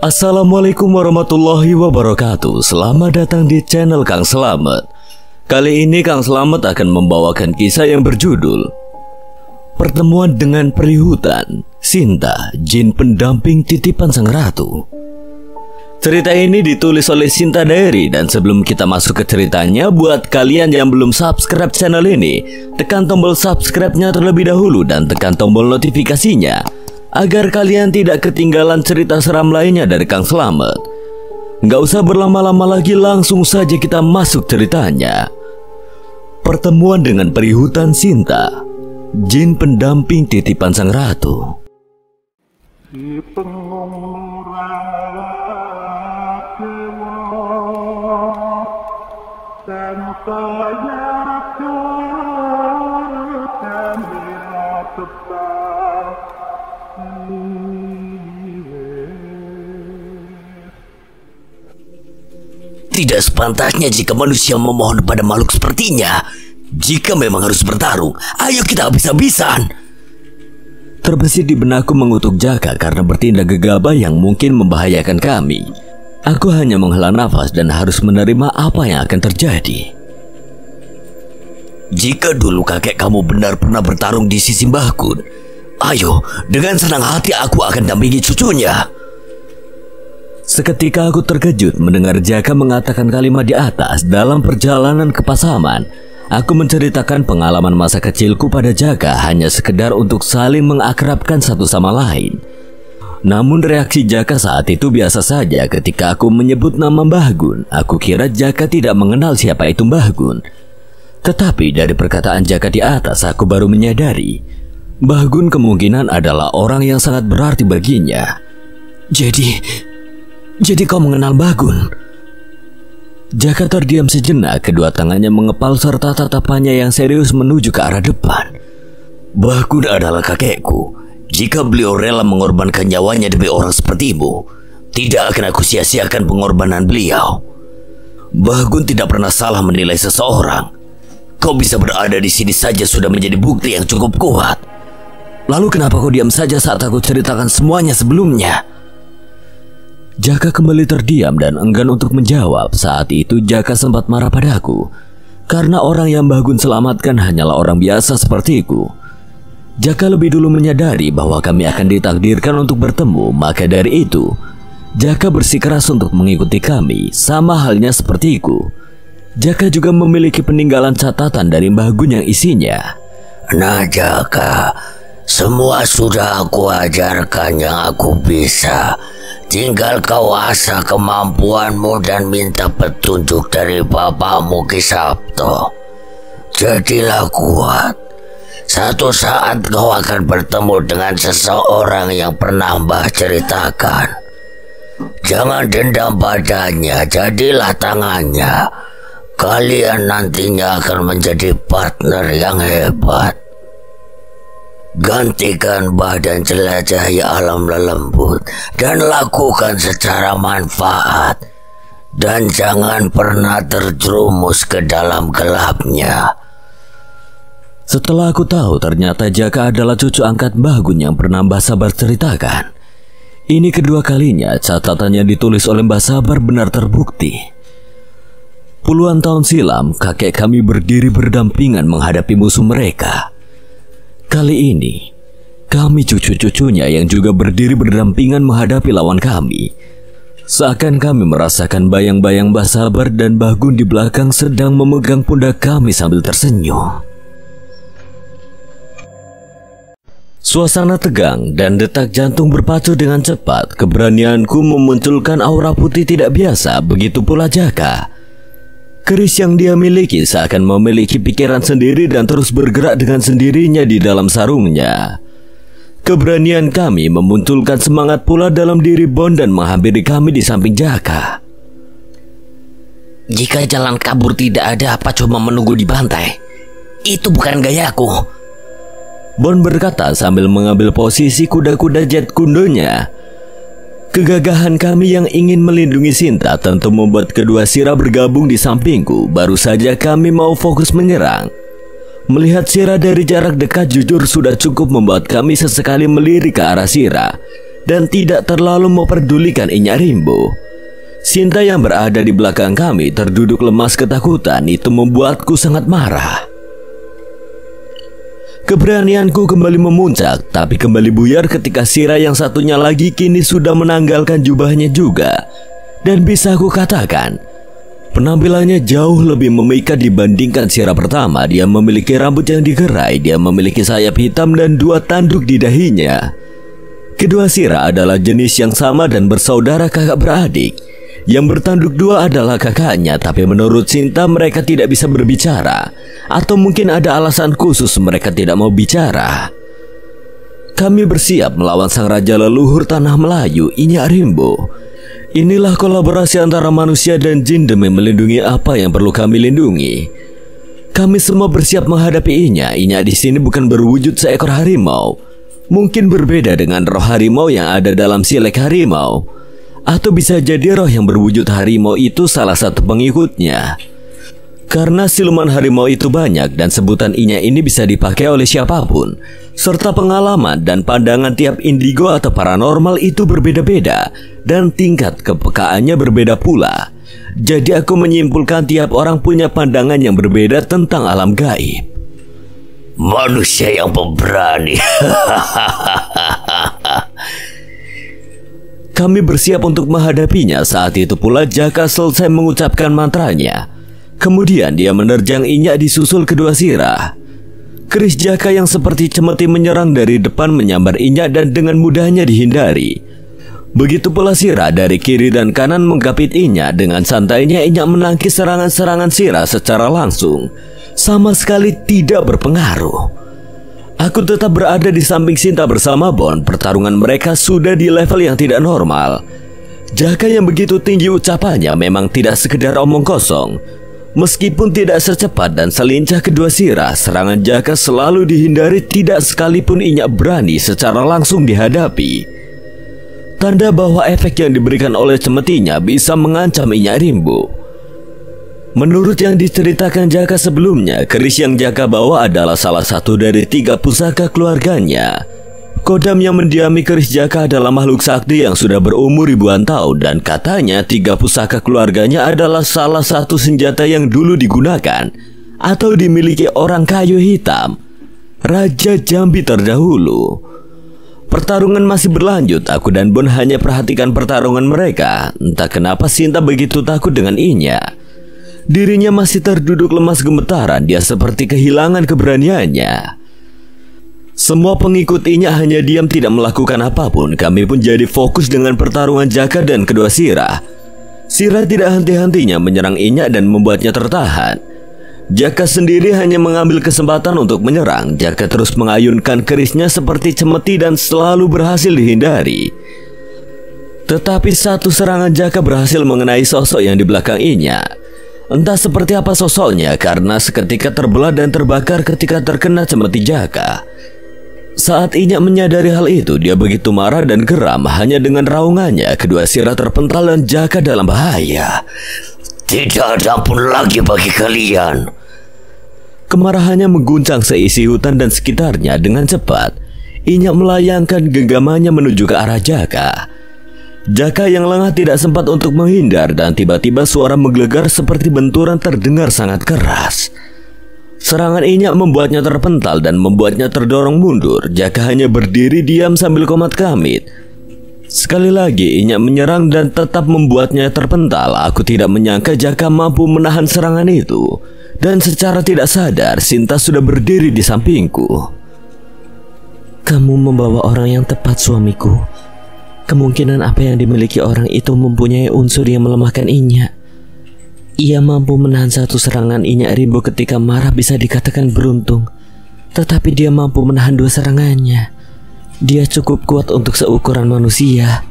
Assalamualaikum warahmatullahi wabarakatuh. Selamat datang di channel Kang Slamet. Kali ini Kang Slamet akan membawakan kisah yang berjudul Pertemuan dengan Peri Hutan, Sinta, jin pendamping titipan sang ratu. Cerita ini ditulis oleh Sinta Diary, dan sebelum kita masuk ke ceritanya, buat kalian yang belum subscribe channel ini, tekan tombol subscribe-nya terlebih dahulu dan tekan tombol notifikasinya agar kalian tidak ketinggalan cerita seram lainnya dari Kang Slamet. Nggak usah berlama-lama lagi, langsung saja kita masuk ceritanya. Pertemuan dengan Peri Hutan Sinta, jin pendamping titipan sang ratu. Si pengurang dan tidak sepantasnya jika manusia memohon pada makhluk sepertinya. Jika memang harus bertarung, ayo kita habis-habisan. Terbesit di benakku mengutuk Jaka karena bertindak gegabah yang mungkin membahayakan kami. Aku hanya menghela nafas dan harus menerima apa yang akan terjadi. Jika dulu kakek kamu benar pernah bertarung di sisi Mbah Kun, ayo, dengan senang hati aku akan dampingi cucunya. Seketika aku terkejut mendengar Jaka mengatakan kalimat di atas. Dalam perjalanan ke Pasaman, aku menceritakan pengalaman masa kecilku pada Jaka hanya sekedar untuk saling mengakrabkan satu sama lain. Namun reaksi Jaka saat itu biasa saja ketika aku menyebut nama Mbah Gun. Aku kira Jaka tidak mengenal siapa itu Mbah Gun. Tetapi dari perkataan Jaka di atas, aku baru menyadari Mbah Gun kemungkinan adalah orang yang sangat berarti baginya. Jadi kau mengenal Mbah Gun? Jaka terdiam sejenak, kedua tangannya mengepal serta tatapannya yang serius menuju ke arah depan. Mbah Gun adalah kakekku. Jika beliau rela mengorbankan nyawanya demi orang sepertimu, tidak akan aku sia-siakan pengorbanan beliau. Mbah Gun tidak pernah salah menilai seseorang. Kau bisa berada di sini saja sudah menjadi bukti yang cukup kuat. Lalu kenapa kau diam saja saat aku ceritakan semuanya sebelumnya? Jaka kembali terdiam dan enggan untuk menjawab. Saat itu Jaka sempat marah padaku karena orang yang Mbah Gun selamatkan hanyalah orang biasa sepertiku. Jaka lebih dulu menyadari bahwa kami akan ditakdirkan untuk bertemu. Maka dari itu Jaka bersikeras untuk mengikuti kami. Sama halnya sepertiku, Jaka juga memiliki peninggalan catatan dari Mbah Gun yang isinya, "Nah Jaka, semua sudah aku ajarkan yang aku bisa. Tinggal kau asah kemampuanmu dan minta petunjuk dari bapakmu Ki Sabto. Jadilah kuat. Satu saat kau akan bertemu dengan seseorang yang pernah Mbah ceritakan. Jangan dendam padanya, jadilah tangannya. Kalian nantinya akan menjadi partner yang hebat. Gantikan Mbah dan jelajahi alam lelembut dan lakukan secara manfaat. Dan jangan pernah terjerumus ke dalam gelapnya." Setelah aku tahu ternyata Jaka adalah cucu angkat Mbah Gun yang pernah Mbah Sabar ceritakan. Ini kedua kalinya catatannya ditulis oleh Mbah Sabar benar terbukti. Puluhan tahun silam kakek kami berdiri berdampingan menghadapi musuh mereka. Kali ini kami cucu-cucunya yang juga berdiri berdampingan menghadapi lawan kami. Seakan kami merasakan bayang-bayang Mbah Sabar dan Mbah Gun di belakang sedang memegang pundak kami sambil tersenyum. Suasana tegang dan detak jantung berpacu dengan cepat. Keberanianku memunculkan aura putih tidak biasa, begitu pula Jaka. Keris yang dia miliki seakan memiliki pikiran sendiri dan terus bergerak dengan sendirinya di dalam sarungnya. Keberanian kami memunculkan semangat pula dalam diri Bon dan menghampiri kami di samping Jaka. "Jika jalan kabur tidak ada, apa cuma menunggu di pantai? Itu bukan gayaku," Bon berkata sambil mengambil posisi kuda-kuda jet kundonya. Kegagahan kami yang ingin melindungi Sinta tentu membuat kedua Sira bergabung di sampingku. Baru saja kami mau fokus menyerang, melihat Sira dari jarak dekat jujur sudah cukup membuat kami sesekali melirik ke arah Sira. dan tidak terlalu memperdulikan Inyak Rimbo. Sinta yang berada di belakang kami terduduk lemas ketakutan. Itu membuatku sangat marah. Keberanianku kembali memuncak, tapi kembali buyar ketika Sira yang satunya lagi kini sudah menanggalkan jubahnya juga. Dan bisa aku katakan, penampilannya jauh lebih memikat dibandingkan Sira pertama. Dia memiliki rambut yang digerai, dia memiliki sayap hitam dan 2 tanduk di dahinya. Kedua Sira adalah jenis yang sama dan bersaudara kakak beradik. Yang bertanduk 2 adalah kakaknya, tapi menurut Sinta mereka tidak bisa berbicara. Atau mungkin ada alasan khusus mereka tidak mau bicara. Kami bersiap melawan sang raja leluhur tanah Melayu, Inyak Rimbo. Inilah kolaborasi antara manusia dan jin demi melindungi apa yang perlu kami lindungi. Kami semua bersiap menghadapi Inyak. Inyak di sini bukan berwujud seekor harimau. Mungkin berbeda dengan roh harimau yang ada dalam silek harimau. Atau bisa jadi roh yang berwujud harimau itu salah satu pengikutnya. Karena siluman harimau itu banyak dan sebutan Inyak ini bisa dipakai oleh siapapun. Serta pengalaman dan pandangan tiap indigo atau paranormal itu berbeda-beda. Dan tingkat kepekaannya berbeda pula. Jadi aku menyimpulkan tiap orang punya pandangan yang berbeda tentang alam gaib. Manusia yang pemberani. Kami bersiap untuk menghadapinya. Saat itu pula Jaka selesai mengucapkan mantranya. Kemudian dia menerjang Inyak disusul kedua Sira. Keris Jaka yang seperti cemeti menyerang dari depan menyambar Inyak dan dengan mudahnya dihindari. Begitu pula Sira dari kiri dan kanan menggapit Inyak. Dengan santainya Inyak menangkis serangan-serangan Sira secara langsung. Sama sekali tidak berpengaruh. Aku tetap berada di samping Sinta bersama Bon. Pertarungan mereka sudah di level yang tidak normal. Jaka yang begitu tinggi ucapannya memang tidak sekedar omong kosong. Meskipun tidak secepat dan selincah kedua Sira, serangan Jaka selalu dihindari, tidak sekalipun Inyak berani secara langsung dihadapi. Tanda bahwa efek yang diberikan oleh cemetinya bisa mengancam Inyak Rimbo. Menurut yang diceritakan Jaka sebelumnya, keris yang Jaka bawa adalah salah satu dari 3 pusaka keluarganya. Kodam yang mendiami keris Jaka adalah makhluk sakti yang sudah berumur ribuan tahun. Dan katanya 3 pusaka keluarganya adalah salah satu senjata yang dulu digunakan atau dimiliki orang kayu hitam, Raja Jambi terdahulu. Pertarungan masih berlanjut. Aku dan Bon hanya perhatikan pertarungan mereka. Entah kenapa Sinta begitu takut dengan Inyak. Dirinya masih terduduk lemas gemetaran. Dia seperti kehilangan keberaniannya. Semua pengikut Inyak hanya diam tidak melakukan apapun. Kami pun jadi fokus dengan pertarungan Jaka dan kedua Sira. Sira tidak henti-hentinya menyerang Inyak dan membuatnya tertahan. Jaka sendiri hanya mengambil kesempatan untuk menyerang. Jaka terus mengayunkan kerisnya seperti cemeti dan selalu berhasil dihindari. Tetapi satu serangan Jaka berhasil mengenai sosok yang di belakang Inyak. Entah seperti apa sosoknya, karena seketika terbelah dan terbakar ketika terkena cemeti Jaka. Saat Inyak menyadari hal itu, dia begitu marah dan geram. Hanya dengan raungannya, kedua Sira terpental dan Jaka dalam bahaya. Tidak ada ampun lagi bagi kalian. Kemarahannya mengguncang seisi hutan dan sekitarnya. Dengan cepat, Inyak melayangkan genggamannya menuju ke arah Jaka. Jaka yang lengah tidak sempat untuk menghindar dan tiba-tiba suara menggelegar seperti benturan terdengar sangat keras. Serangan Inyak membuatnya terpental dan membuatnya terdorong mundur. Jaka hanya berdiri diam sambil komat kamit. Sekali lagi Inyak menyerang dan tetap membuatnya terpental. Aku tidak menyangka Jaka mampu menahan serangan itu. Dan secara tidak sadar Sinta sudah berdiri di sampingku. Kamu membawa orang yang tepat, suamiku. Kemungkinan apa yang dimiliki orang itu mempunyai unsur yang melemahkan Inyak. Ia mampu menahan satu serangan Inyak Rimbo ketika marah bisa dikatakan beruntung. Tetapi dia mampu menahan 2 serangannya. Dia cukup kuat untuk seukuran manusia.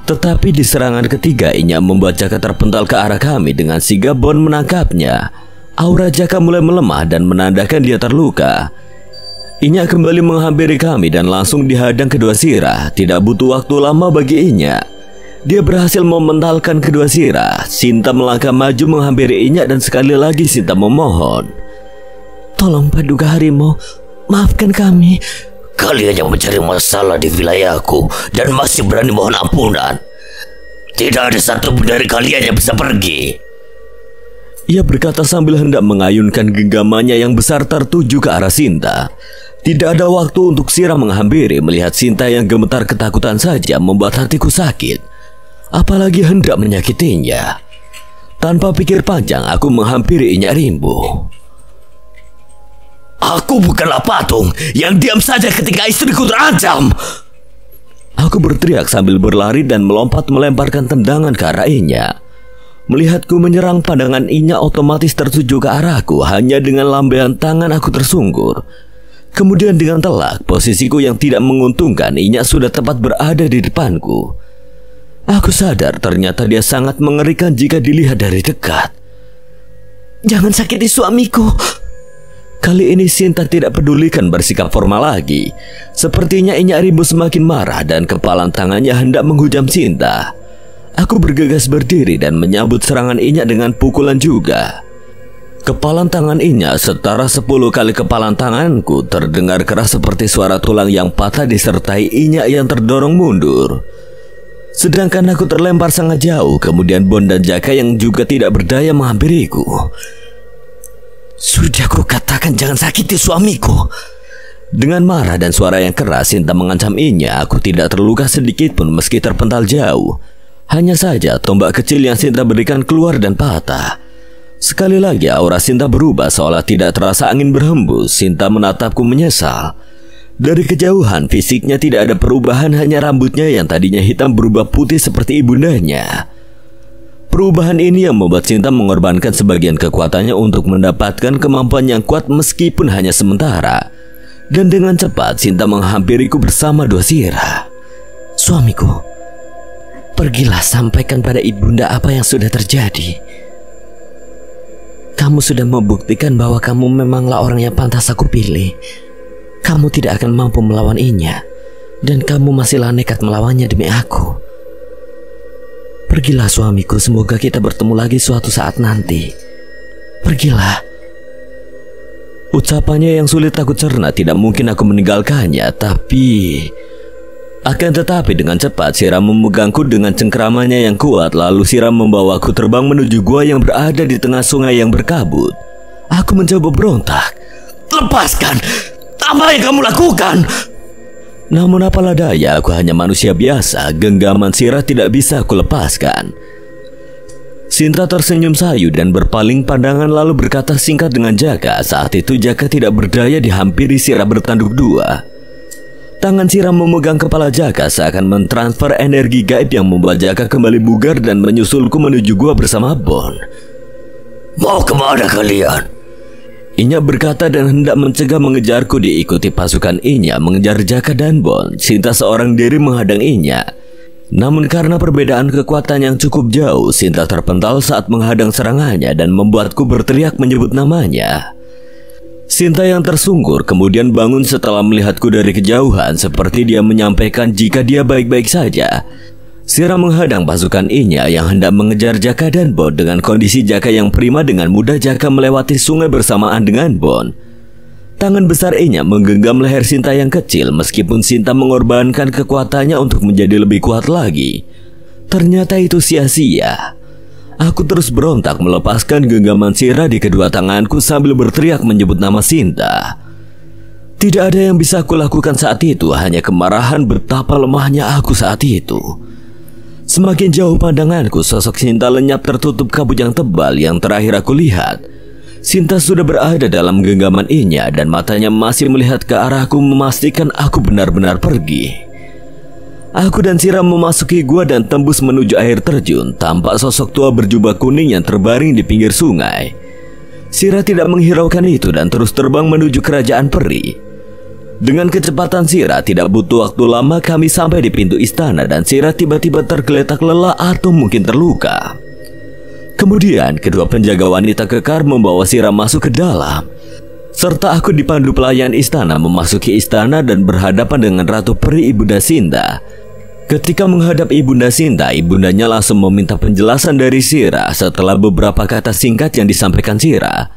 Tetapi di serangan ketiga Inyak membuat Jaka terpental ke arah kami. Dengan sigap Bon menangkapnya. Aura Jaka mulai melemah dan menandakan dia terluka. Inyak kembali menghampiri kami dan langsung dihadang kedua Sira. Tidak butuh waktu lama bagi Inyak. Dia berhasil mementalkan kedua Sira. Sinta melangkah maju menghampiri Inyak dan sekali lagi Sinta memohon. Tolong Paduka Harimau, maafkan kami. Kalian yang mencari masalah di wilayahku dan masih berani mohon ampunan. Tidak ada satupun dari kalian yang bisa pergi. Ia berkata sambil hendak mengayunkan genggamannya yang besar tertuju ke arah Sinta. Tidak ada waktu untuk Sira menghampiri. Melihat Sinta yang gemetar ketakutan saja membuat hatiku sakit, apalagi hendak menyakitinya. Tanpa pikir panjang aku menghampiri Nyak Rimbo. Aku bukanlah patung yang diam saja ketika istriku terancam. Aku berteriak sambil berlari dan melompat melemparkan tendangan ke arah Inya. Melihatku menyerang, pandangan Inya otomatis tertuju ke arahku. Hanya dengan lambaian tangan aku tersungkur. Kemudian dengan telak, posisiku yang tidak menguntungkan, Inya sudah tepat berada di depanku. Aku sadar ternyata dia sangat mengerikan jika dilihat dari dekat. Jangan sakiti suamiku. Kali ini Sinta tidak pedulikan bersikap formal lagi. Sepertinya Nyak Rimbo semakin marah dan kepalan tangannya hendak menghujam Sinta. Aku bergegas berdiri dan menyambut serangan Inya dengan pukulan juga. Kepalan tangan Inya setara 10 kali kepalan tanganku, terdengar keras seperti suara tulang yang patah disertai Inya yang terdorong mundur. Sedangkan aku terlempar sangat jauh, kemudian Bon dan Jaka yang juga tidak berdaya menghampiriku. Sudah kukatakan jangan sakiti suamiku. Dengan marah dan suara yang keras Sinta mengancam Inya. Aku tidak terluka sedikit pun meski terpental jauh. Hanya saja tombak kecil yang Sinta berikan keluar dan patah. Sekali lagi aura Sinta berubah seolah tidak terasa angin berhembus. Sinta menatapku menyesal. Dari kejauhan fisiknya tidak ada perubahan, hanya rambutnya yang tadinya hitam berubah putih seperti ibundanya. Perubahan ini yang membuat Sinta mengorbankan sebagian kekuatannya untuk mendapatkan kemampuan yang kuat meskipun hanya sementara. Dan dengan cepat Sinta menghampiriku bersama 2 Sira. Suamiku, pergilah sampaikan pada ibunda apa yang sudah terjadi. Kamu sudah membuktikan bahwa kamu memanglah orang yang pantas aku pilih. Kamu tidak akan mampu melawan Inya, dan kamu masihlah nekat melawannya demi aku. Pergilah suamiku, semoga kita bertemu lagi suatu saat nanti. Pergilah. Ucapannya yang sulit aku cerna, tidak mungkin aku meninggalkannya. Akan tetapi dengan cepat Sira memegangku dengan cengkeramannya yang kuat. Lalu Sira membawaku terbang menuju gua yang berada di tengah sungai yang berkabut. Aku mencoba berontak. Lepaskan! Apa yang kamu lakukan? Namun apalah daya, aku hanya manusia biasa. Genggaman Sira tidak bisa aku lepaskan. Sinta tersenyum sayu dan berpaling pandangan lalu berkata singkat dengan Jaka. Saat itu Jaka tidak berdaya dihampiri Sira bertanduk 2. Tangan Sira memegang kepala Jaka seakan mentransfer energi gaib yang membuat Jaka kembali bugar dan menyusulku menuju gua bersama Bon. Mau kemana kalian? Inya berkata dan hendak mencegah mengejarku. Diikuti pasukan Inya mengejar Jaka dan Bon. Sinta seorang diri menghadang Inya. Namun karena perbedaan kekuatan yang cukup jauh, Sinta terpental saat menghadang serangannya dan membuatku berteriak menyebut namanya. Sinta yang tersungkur kemudian bangun setelah melihatku dari kejauhan, seperti dia menyampaikan jika dia baik-baik saja. Sira menghadang pasukan Inya yang hendak mengejar Jaka dan Bon. Dengan kondisi Jaka yang prima, dengan mudah Jaka melewati sungai bersamaan dengan Bon. Tangan besar Inya menggenggam leher Sinta yang kecil. Meskipun Sinta mengorbankan kekuatannya untuk menjadi lebih kuat lagi, ternyata itu sia-sia. Aku terus berontak melepaskan genggaman Sira di kedua tanganku sambil berteriak menyebut nama Sinta. Tidak ada yang bisa aku lakukan saat itu, hanya kemarahan betapa lemahnya aku saat itu. Semakin jauh pandanganku, sosok Sinta lenyap tertutup kabut yang tebal. Yang terakhir aku lihat, Sinta sudah berada dalam genggaman Inya dan matanya masih melihat ke arahku memastikan aku benar-benar pergi. Aku dan Sira memasuki gua dan tembus menuju air terjun. Tampak sosok tua berjubah kuning yang terbaring di pinggir sungai. Sira tidak menghiraukan itu dan terus terbang menuju kerajaan peri. Dengan kecepatan Sira, tidak butuh waktu lama kami sampai di pintu istana dan Sira tiba-tiba tergeletak lelah atau mungkin terluka. Kemudian kedua penjaga wanita kekar membawa Sira masuk ke dalam. Serta aku dipandu pelayan istana memasuki istana dan berhadapan dengan Ratu Peri Ibunda Sinta. Ketika menghadap Ibunda Sinta, ibundanya langsung meminta penjelasan dari Sira. Setelah beberapa kata singkat yang disampaikan Sira,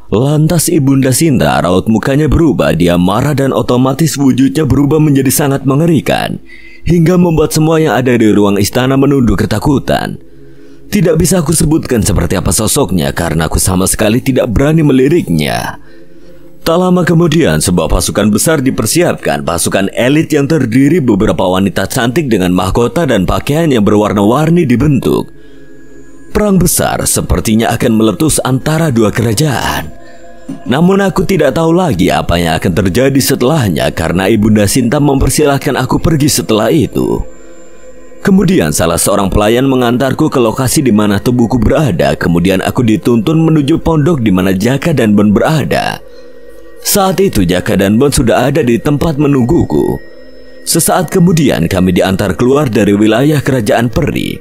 Lantas Ibunda Sinta raut mukanya berubah. Dia marah dan otomatis wujudnya berubah menjadi sangat mengerikan, hingga membuat semua yang ada di ruang istana menunduk ketakutan. Tidak bisa aku sebutkan seperti apa sosoknya karena aku sama sekali tidak berani meliriknya. Tak lama kemudian sebuah pasukan besar dipersiapkan. Pasukan elit yang terdiri beberapa wanita cantik dengan mahkota dan pakaian yang berwarna-warni dibentuk. Perang besar sepertinya akan meletus antara dua kerajaan. Namun aku tidak tahu lagi apa yang akan terjadi setelahnya karena Ibunda Sinta mempersilahkan aku pergi setelah itu. Kemudian salah seorang pelayan mengantarku ke lokasi di mana tubuhku berada. Kemudian aku dituntun menuju pondok di mana Jaka dan Bon berada. Saat itu Jaka dan Bon sudah ada di tempat menungguku. Sesaat kemudian kami diantar keluar dari wilayah kerajaan peri.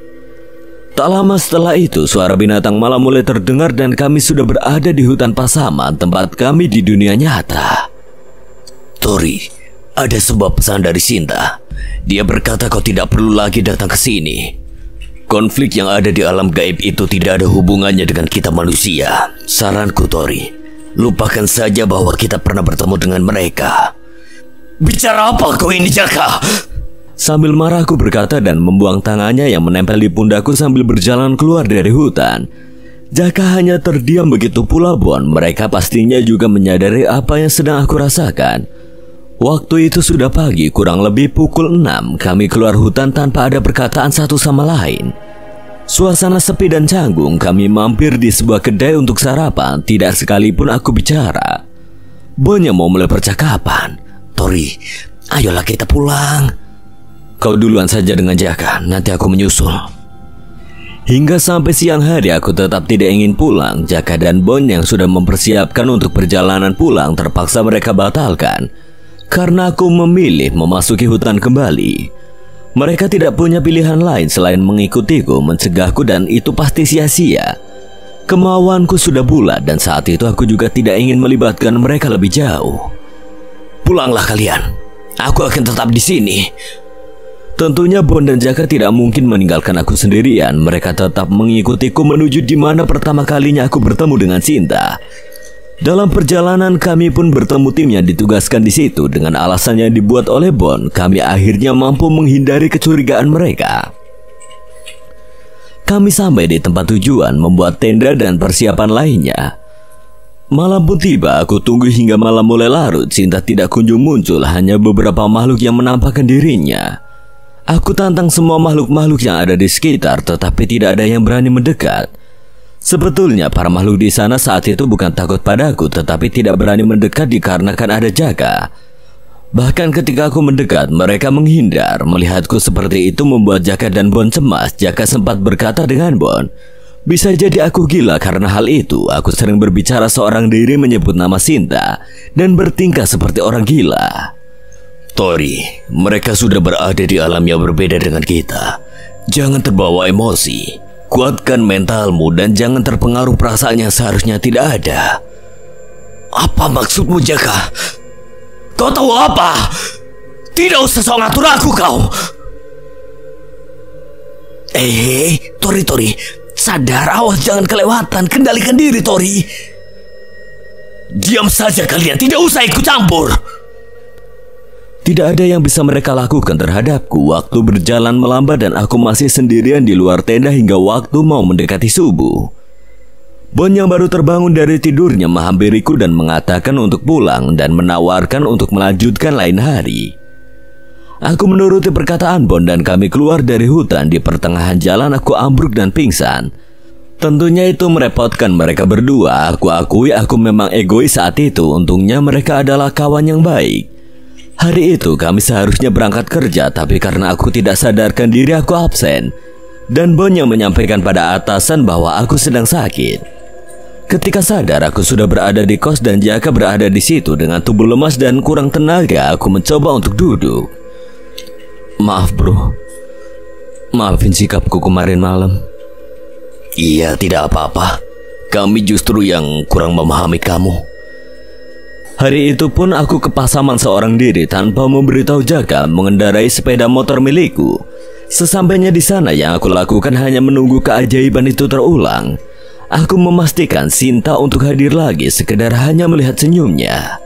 Tak lama setelah itu suara binatang malam mulai terdengar dan kami sudah berada di hutan Pasaman, tempat kami di dunia nyata. Tori, ada sebuah pesan dari Sinta. Dia berkata kau tidak perlu lagi datang ke sini. Konflik yang ada di alam gaib itu tidak ada hubungannya dengan kita manusia. Saranku Tori, lupakan saja bahwa kita pernah bertemu dengan mereka. Bicara apa kau ini Jaka? Sambil marah aku berkata dan membuang tangannya yang menempel di pundakku sambil berjalan keluar dari hutan. Jaka hanya terdiam, begitu pula Bon. Mereka pastinya juga menyadari apa yang sedang aku rasakan. Waktu itu sudah pagi, kurang lebih pukul 6. Kami keluar hutan tanpa ada perkataan satu sama lain. Suasana sepi dan canggung. Kami mampir di sebuah kedai untuk sarapan. Tidak sekalipun aku bicara. Bon yang mau mulai percakapan. Tori, ayolah kita pulang. Kau duluan saja dengan Jaka, nanti aku menyusul. Hingga sampai siang hari aku tetap tidak ingin pulang. Jaka dan Bon yang sudah mempersiapkan untuk perjalanan pulang terpaksa mereka batalkan karena aku memilih memasuki hutan kembali. Mereka tidak punya pilihan lain selain mengikutiku, mencegahku, dan itu pasti sia-sia. Kemauanku sudah bulat dan saat itu aku juga tidak ingin melibatkan mereka lebih jauh. Pulanglah kalian, aku akan tetap di sini. Tentunya Bon dan Jaka tidak mungkin meninggalkan aku sendirian. Mereka tetap mengikutiku menuju di mana pertama kalinya aku bertemu dengan Sinta. Dalam perjalanan kami pun bertemu tim yang ditugaskan di situ. Dengan alasan yang dibuat oleh Bon, kami akhirnya mampu menghindari kecurigaan mereka. Kami sampai di tempat tujuan, membuat tenda dan persiapan lainnya. Malam pun tiba, aku tunggu hingga malam mulai larut. Sinta tidak kunjung muncul, hanya beberapa makhluk yang menampakkan dirinya. Aku tantang semua makhluk-makhluk yang ada di sekitar, tetapi tidak ada yang berani mendekat. Sebetulnya para makhluk di sana saat itu bukan takut padaku, tetapi tidak berani mendekat dikarenakan ada Jaka. Bahkan ketika aku mendekat, mereka menghindar. Melihatku seperti itu membuat Jaka dan Bon cemas. Jaka sempat berkata dengan Bon, bisa jadi aku gila karena hal itu. Aku sering berbicara seorang diri, menyebut nama Sinta, dan bertingkah seperti orang gila. Tori, mereka sudah berada di alam yang berbeda dengan kita. Jangan terbawa emosi. Kuatkan mentalmu dan jangan terpengaruh perasaan yang seharusnya tidak ada. Apa maksudmu Jaka? Kau tahu apa? Tidak usah sok ngatur aku kau. Tori, sadar, awas jangan kelewatan. Kendalikan diri Tori. Diam saja kalian, tidak usah ikut campur. Tidak ada yang bisa mereka lakukan terhadapku. Waktu berjalan melambat dan aku masih sendirian di luar tenda hingga waktu mau mendekati subuh. Bon yang baru terbangun dari tidurnya menghampiriku dan mengatakan untuk pulang dan menawarkan untuk melanjutkan lain hari. Aku menuruti perkataan Bon dan kami keluar dari hutan. Di pertengahan jalan aku ambruk dan pingsan. Tentunya itu merepotkan mereka berdua. Aku akui aku memang egois saat itu. Untungnya mereka adalah kawan yang baik. Hari itu kami seharusnya berangkat kerja, tapi karena aku tidak sadarkan diri aku absen. Dan Bon yang menyampaikan pada atasan bahwa aku sedang sakit. Ketika sadar aku sudah berada di kos dan Jaka berada di situ dengan tubuh lemas dan kurang tenaga. Aku mencoba untuk duduk. Maaf bro, maafin sikapku kemarin malam. Iya, tidak apa-apa. Kami justru yang kurang memahami kamu. Hari itu pun aku ke Pasaman seorang diri tanpa memberitahu Jaka, mengendarai sepeda motor milikku. Sesampainya di sana yang aku lakukan hanya menunggu keajaiban itu terulang. Aku memastikan Sinta untuk hadir lagi sekedar hanya melihat senyumnya.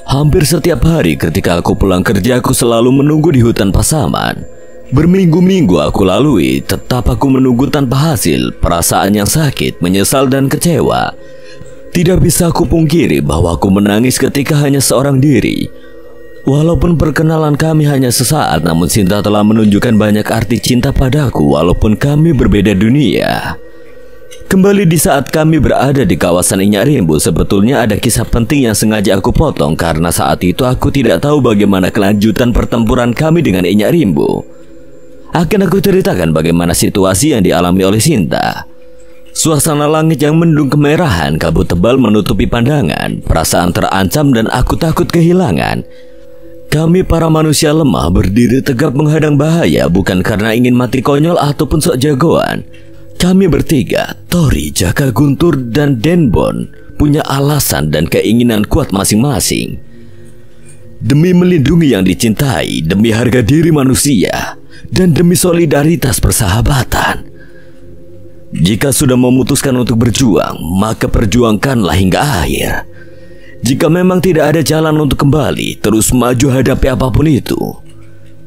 Hampir setiap hari ketika aku pulang kerja, aku selalu menunggu di hutan Pasaman. Berminggu-minggu aku lalui, tetap aku menunggu tanpa hasil. Perasaan yang sakit, menyesal dan kecewa. Tidak bisa aku pungkiri bahwa aku menangis ketika hanya seorang diri. Walaupun perkenalan kami hanya sesaat, namun Sinta telah menunjukkan banyak arti cinta padaku walaupun kami berbeda dunia. Kembali di saat kami berada di kawasan Inyak Rimbo, sebetulnya ada kisah penting yang sengaja aku potong karena saat itu aku tidak tahu bagaimana kelanjutan pertempuran kami dengan Inyak Rimbo. Akan aku ceritakan bagaimana situasi yang dialami oleh Sinta. Suasana langit yang mendung kemerahan, kabut tebal menutupi pandangan, perasaan terancam dan aku takut kehilangan. Kami para manusia lemah berdiri tegap menghadang bahaya bukan karena ingin mati konyol ataupun sok jagoan. Kami bertiga, Tori, Jaka Guntur, dan Denbon, punya alasan dan keinginan kuat masing-masing. Demi melindungi yang dicintai, demi harga diri manusia, dan demi solidaritas persahabatan. Jika sudah memutuskan untuk berjuang, maka perjuangkanlah hingga akhir. Jika memang tidak ada jalan untuk kembali, terus maju hadapi apapun itu.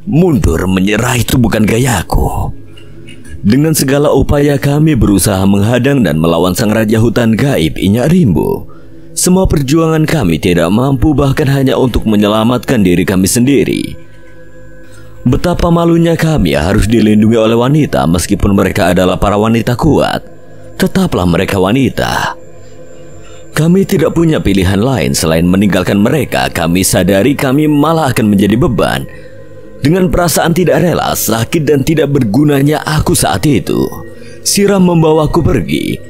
Mundur menyerah itu bukan gayaku. Dengan segala upaya kami berusaha menghadang dan melawan sang raja hutan gaib Inyak Rimbo. Semua perjuangan kami tidak mampu bahkan hanya untuk menyelamatkan diri kami sendiri. Betapa malunya kami harus dilindungi oleh wanita meskipun mereka adalah para wanita kuat. Tetaplah mereka wanita. Kami tidak punya pilihan lain selain meninggalkan mereka. Kami sadari kami malah akan menjadi beban. Dengan perasaan tidak rela, sakit dan tidak bergunanya aku saat itu, Sira membawaku pergi.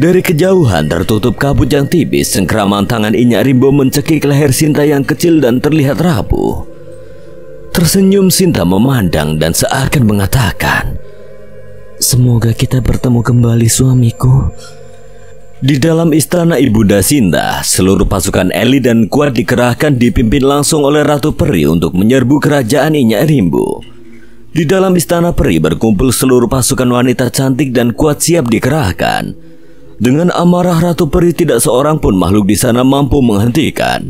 Dari kejauhan tertutup kabut yang tipis, cengkraman tangan Inyak Rimbo mencekik leher Sinta yang kecil dan terlihat rapuh. Tersenyum Sinta memandang dan seakan mengatakan, "Semoga kita bertemu kembali, suamiku." Di dalam istana Ibunda Sinta, seluruh pasukan elit dan kuat dikerahkan dipimpin langsung oleh Ratu Peri untuk menyerbu kerajaan Inyak Rimbo. Di dalam istana Peri berkumpul seluruh pasukan wanita cantik dan kuat siap dikerahkan. Dengan amarah Ratu Peri, tidak seorang pun makhluk di sana mampu menghentikan.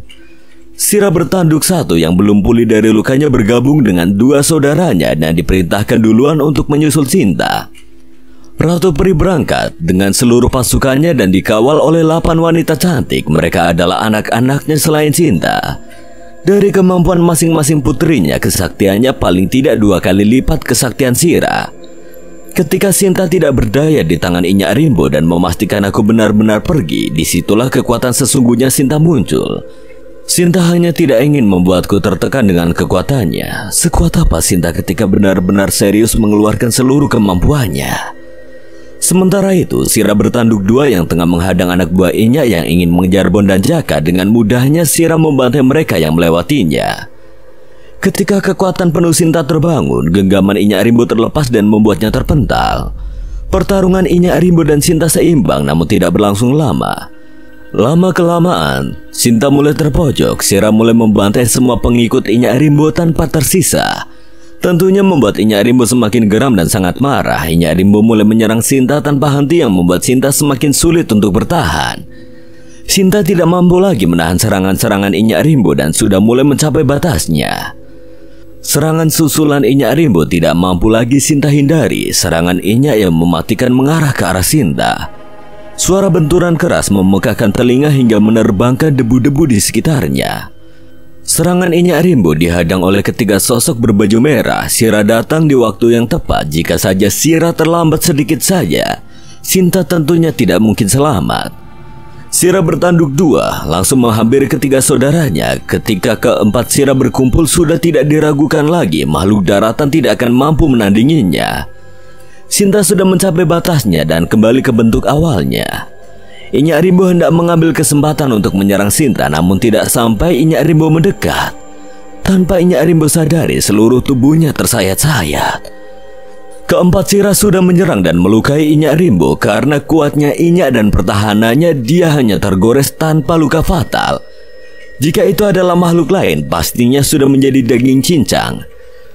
Sira bertanduk satu yang belum pulih dari lukanya bergabung dengan dua saudaranya dan diperintahkan duluan untuk menyusul Sinta. Ratu Peri berangkat dengan seluruh pasukannya dan dikawal oleh 8 wanita cantik. Mereka adalah anak-anaknya selain Sinta. Dari kemampuan masing-masing putrinya, kesaktiannya paling tidak 2 kali lipat kesaktian Sira. Ketika Sinta tidak berdaya di tangan Inyak Rimbo dan memastikan aku benar-benar pergi, disitulah kekuatan sesungguhnya Sinta muncul. Sinta hanya tidak ingin membuatku tertekan dengan kekuatannya. Sekuat apa Sinta ketika benar-benar serius mengeluarkan seluruh kemampuannya? Sementara itu, Sira bertanduk 2 yang tengah menghadang anak buah Inyak yang ingin mengejar Bon dan Jaka. Dengan mudahnya Sira membantai mereka yang melewatinya. Ketika kekuatan penuh Sinta terbangun, genggaman Inyak Rimbo terlepas dan membuatnya terpental. Pertarungan Inyak Rimbo dan Sinta seimbang namun tidak berlangsung lama. Lama-kelamaan, Sinta mulai terpojok. Sira mulai membantai semua pengikut Inyak Rimbo tanpa tersisa. Tentunya membuat Inyak Rimbo semakin geram dan sangat marah. Inyak Rimbo mulai menyerang Sinta tanpa henti yang membuat Sinta semakin sulit untuk bertahan. Sinta tidak mampu lagi menahan serangan-serangan Inyak Rimbo dan sudah mulai mencapai batasnya. Serangan susulan Inyak Rimbo tidak mampu lagi Sinta hindari. Serangan Inyak yang mematikan mengarah ke arah Sinta. Suara benturan keras memekakkan telinga hingga menerbangkan debu-debu di sekitarnya. Serangan Inyak Rimbo dihadang oleh ketiga sosok berbaju merah. Sira datang di waktu yang tepat. Jika saja Sira terlambat sedikit saja, Sinta tentunya tidak mungkin selamat. Sira bertanduk 2, langsung menghampiri ketiga saudaranya. Ketika keempat Sira berkumpul, sudah tidak diragukan lagi. Makhluk daratan tidak akan mampu menandinginya. Sinta sudah mencapai batasnya dan kembali ke bentuk awalnya. Inyak Rimbo hendak mengambil kesempatan untuk menyerang Sinta, namun tidak sampai Inyak Rimbo mendekat. Tanpa Inyak Rimbo sadari, seluruh tubuhnya tersayat-sayat. Keempat Sira sudah menyerang dan melukai Inyak Rimbo. Karena kuatnya Inyak dan pertahanannya, dia hanya tergores tanpa luka fatal. Jika itu adalah makhluk lain, pastinya sudah menjadi daging cincang.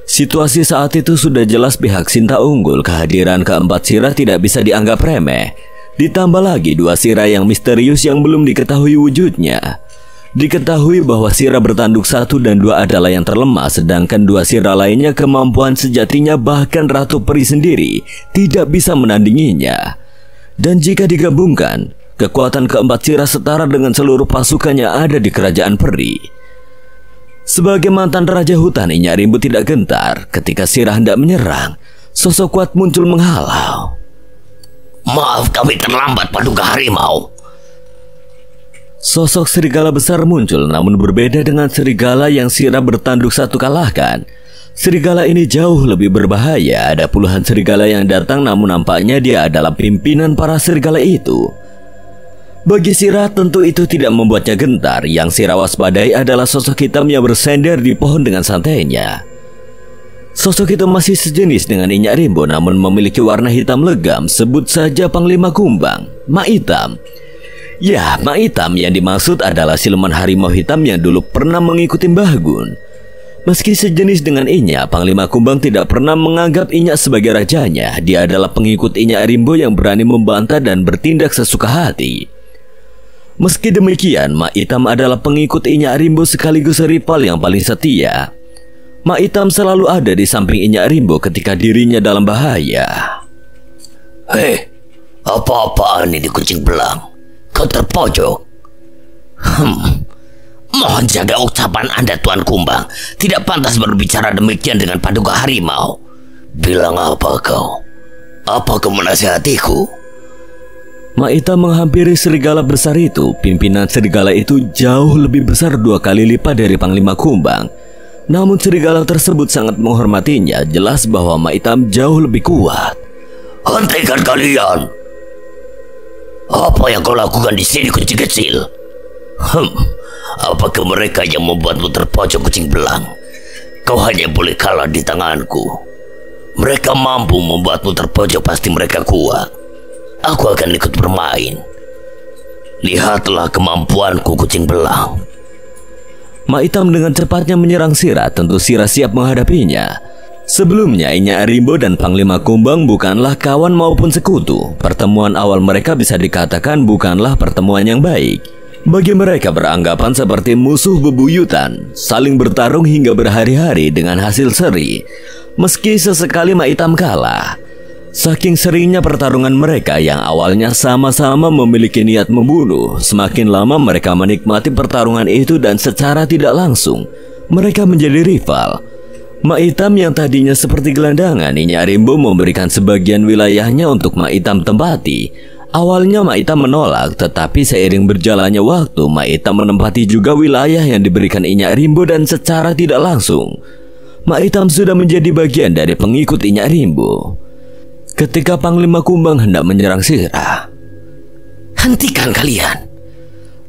Situasi saat itu sudah jelas pihak Sinta unggul. Kehadiran keempat Sira tidak bisa dianggap remeh. Ditambah lagi 2 Sirah yang misterius yang belum diketahui wujudnya. Diketahui bahwa Sirah bertanduk 1 dan 2 adalah yang terlemah, sedangkan 2 Sirah lainnya kemampuan sejatinya bahkan Ratu Peri sendiri tidak bisa menandinginya. Dan jika digabungkan, kekuatan keempat Sirah setara dengan seluruh pasukan yang ada di kerajaan peri. Sebagai mantan Raja Hutan, Inyak Rimbo tidak gentar ketika Sirah hendak menyerang. Sosok kuat muncul menghalau. Maaf, kami terlambat, Paduka Harimau. Sosok serigala besar muncul, namun berbeda dengan serigala yang Sirah bertanduk 1 kalahkan. Serigala ini jauh lebih berbahaya. Ada puluhan serigala yang datang, namun nampaknya dia adalah pimpinan para serigala itu. Bagi Sirah tentu itu tidak membuatnya gentar. Yang Sirah waspadai adalah sosok hitam yang bersender di pohon dengan santainya. Sosok itu masih sejenis dengan Inyak Rimbo, namun memiliki warna hitam legam. Sebut saja Panglima Kumbang, Mak Itam. Ya, Mak Itam yang dimaksud adalah siluman harimau hitam yang dulu pernah mengikuti Mbah Gun. Meski sejenis dengan Inyak, Panglima Kumbang tidak pernah menganggap Inyak sebagai rajanya. Dia adalah pengikut Inyak Rimbo yang berani membantah dan bertindak sesuka hati. Meski demikian, Mak Itam adalah pengikut Inyak Rimbo sekaligus rival yang paling setia. Mak Itam selalu ada di samping Inyak Rimbo ketika dirinya dalam bahaya. Hei, apa-apaan ini kucing belang? Kau terpojok? Mohon jaga ucapan Anda, Tuan Kumbang. Tidak pantas berbicara demikian dengan Paduka Harimau. Bilang apa kau? Apa kau menasihatiku? Mak Itam menghampiri serigala besar itu. Pimpinan serigala itu jauh lebih besar 2 kali lipat dari Panglima Kumbang. Namun serigala tersebut sangat menghormatinya. Jelas bahwa Mak Itam jauh lebih kuat. Hentikan kalian! Apa yang kau lakukan di sini, kucing kecil? Apakah mereka yang membuatmu terpojok, kucing belang? Kau hanya boleh kalah di tanganku. Mereka mampu membuatmu terpojok, pasti mereka kuat. Aku akan ikut bermain. Lihatlah kemampuanku, kucing belang. Mak Itam dengan cepatnya menyerang Sirah. Tentu Sirah siap menghadapinya. Sebelumnya Inyak Rimbo dan Panglima Kumbang bukanlah kawan maupun sekutu. Pertemuan awal mereka bisa dikatakan bukanlah pertemuan yang baik. Bagi mereka beranggapan seperti musuh bebuyutan, saling bertarung hingga berhari-hari dengan hasil seri. Meski sesekali Mak Itam kalah. Saking seringnya pertarungan mereka yang awalnya sama-sama memiliki niat membunuh, semakin lama mereka menikmati pertarungan itu dan secara tidak langsung mereka menjadi rival. Mak Itam yang tadinya seperti gelandangan, Inyak Rimbo memberikan sebagian wilayahnya untuk Mak Itam tempati. Awalnya Mak Itam menolak, tetapi seiring berjalannya waktu, Mak Itam menempati juga wilayah yang diberikan Inyak Rimbo dan secara tidak langsung Mak Itam sudah menjadi bagian dari pengikut Inyak Rimbo. Ketika Panglima Kumbang hendak menyerang Sirah, hentikan kalian!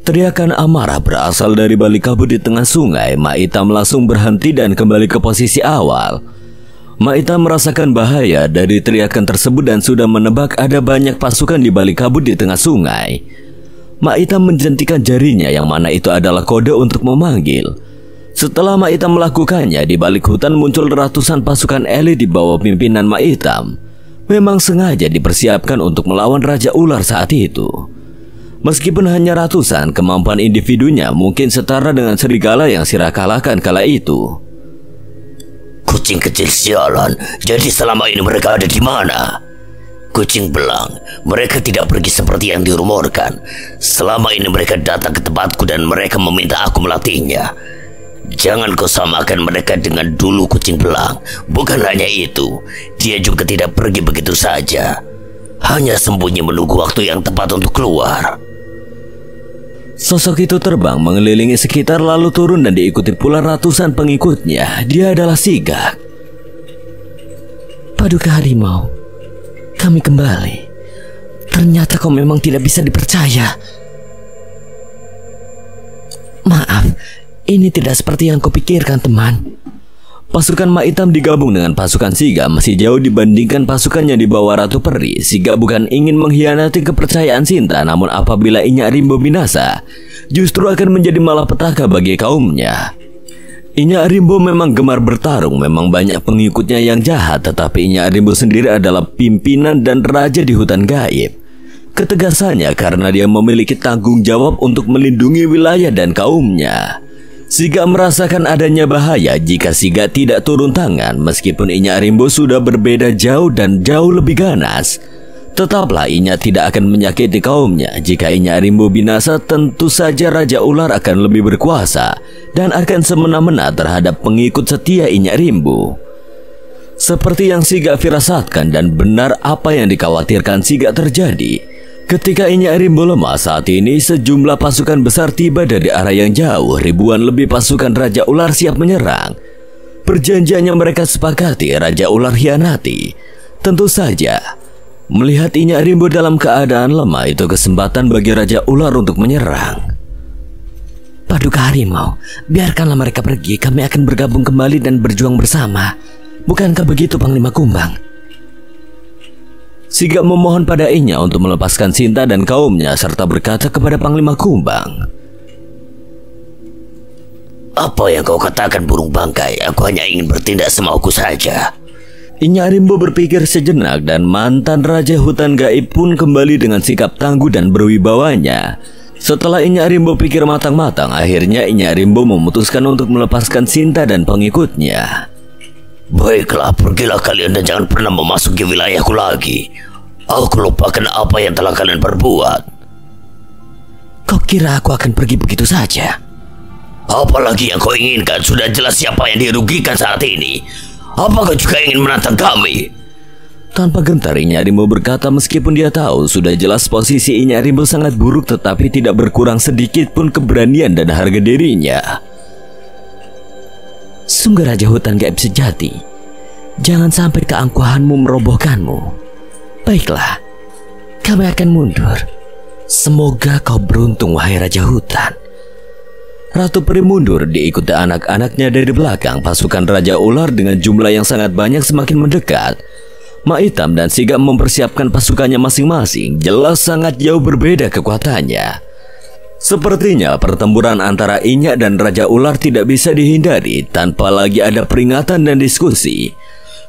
Teriakan amarah berasal dari balik kabut di tengah sungai. Mak Itam langsung berhenti dan kembali ke posisi awal. Mak Itam merasakan bahaya dari teriakan tersebut dan sudah menebak ada banyak pasukan di balik kabut di tengah sungai. Mak Itam menjentikan jarinya yang mana itu adalah kode untuk memanggil. Setelah Mak Itam melakukannya, di balik hutan muncul ratusan pasukan elit di bawah pimpinan Mak Itam. Memang sengaja dipersiapkan untuk melawan Raja Ular saat itu. Meskipun hanya ratusan, kemampuan individunya mungkin setara dengan serigala yang Sirah kalahkan kala itu. Kucing kecil sialan, jadi selama ini mereka ada di mana? Kucing belang, mereka tidak pergi seperti yang dirumorkan. Selama ini mereka datang ke tempatku dan mereka meminta aku melatihnya. Jangan kau samakan mereka dengan dulu, kucing belang. Bukan hanya itu, dia juga tidak pergi begitu saja. Hanya sembunyi menunggu waktu yang tepat untuk keluar. Sosok itu terbang mengelilingi sekitar lalu turun dan diikuti pula ratusan pengikutnya. Dia adalah Sigak. Paduka Harimau, kami kembali. Ternyata kau memang tidak bisa dipercaya. Maaf, ini tidak seperti yang kupikirkan, teman. Pasukan Mak Itam digabung dengan pasukan Sigak masih jauh dibandingkan pasukannya di bawah Ratu Peri. Sigak bukan ingin mengkhianati kepercayaan Sinta, namun apabila Inyak Rimbo binasa, justru akan menjadi malapetaka bagi kaumnya. Inyak Rimbo memang gemar bertarung, memang banyak pengikutnya yang jahat, tetapi Inyak Rimbo sendiri adalah pimpinan dan raja di hutan gaib. Ketegasannya karena dia memiliki tanggung jawab untuk melindungi wilayah dan kaumnya. Siga merasakan adanya bahaya jika Siga tidak turun tangan. Meskipun Inyak Rimbo sudah berbeda jauh dan jauh lebih ganas, tetaplah Inyak tidak akan menyakiti kaumnya. Jika Inyak Rimbo binasa, tentu saja Raja Ular akan lebih berkuasa dan akan semena-mena terhadap pengikut setia Inyak Rimbo. Seperti yang Siga firasatkan, dan benar apa yang dikhawatirkan Siga terjadi. Ketika Inyak Rimbo lemah saat ini, sejumlah pasukan besar tiba dari arah yang jauh. Ribuan lebih pasukan Raja Ular siap menyerang. Perjanjian yang mereka sepakati Raja Ular hianati. Tentu saja, melihat Inyak Rimbo dalam keadaan lemah itu kesempatan bagi Raja Ular untuk menyerang. Paduka Harimau, biarkanlah mereka pergi. Kami akan bergabung kembali dan berjuang bersama. Bukankah begitu, Panglima Kumbang? Siga memohon pada Inyak untuk melepaskan Sinta dan kaumnya serta berkata kepada Panglima Kumbang, "Apa yang kau katakan, burung bangkai? Aku hanya ingin bertindak semauku saja." Inyak Rimbo berpikir sejenak dan mantan Raja Hutan Gaib pun kembali dengan sikap tangguh dan berwibawanya. Setelah Inyak Rimbo pikir matang-matang, akhirnya Inyak Rimbo memutuskan untuk melepaskan Sinta dan pengikutnya. "Baiklah, pergilah kalian dan jangan pernah memasuki wilayahku lagi. Aku lupakan apa yang telah kalian perbuat." Kau kira aku akan pergi begitu saja? Apalagi yang kau inginkan? Sudah jelas siapa yang dirugikan saat ini. Apa kau juga ingin menantang kami? Tanpa gentar Inyak Rimbo berkata, meskipun dia tahu sudah jelas posisi Inyak Rimbo sangat buruk, tetapi tidak berkurang sedikit pun keberanian dan harga dirinya. Sungguh Raja Hutan Gaib sejati, jangan sampai keangkuhanmu merobohkanmu. Baiklah, kami akan mundur. Semoga kau beruntung, wahai Raja Hutan. Ratu Peri mundur diikuti anak-anaknya dari belakang. Pasukan Raja Ular dengan jumlah yang sangat banyak semakin mendekat. Mak Hitam dan Siga mempersiapkan pasukannya masing-masing. Jelas sangat jauh berbeda kekuatannya. Sepertinya pertempuran antara Inyak dan Raja Ular tidak bisa dihindari tanpa lagi ada peringatan dan diskusi.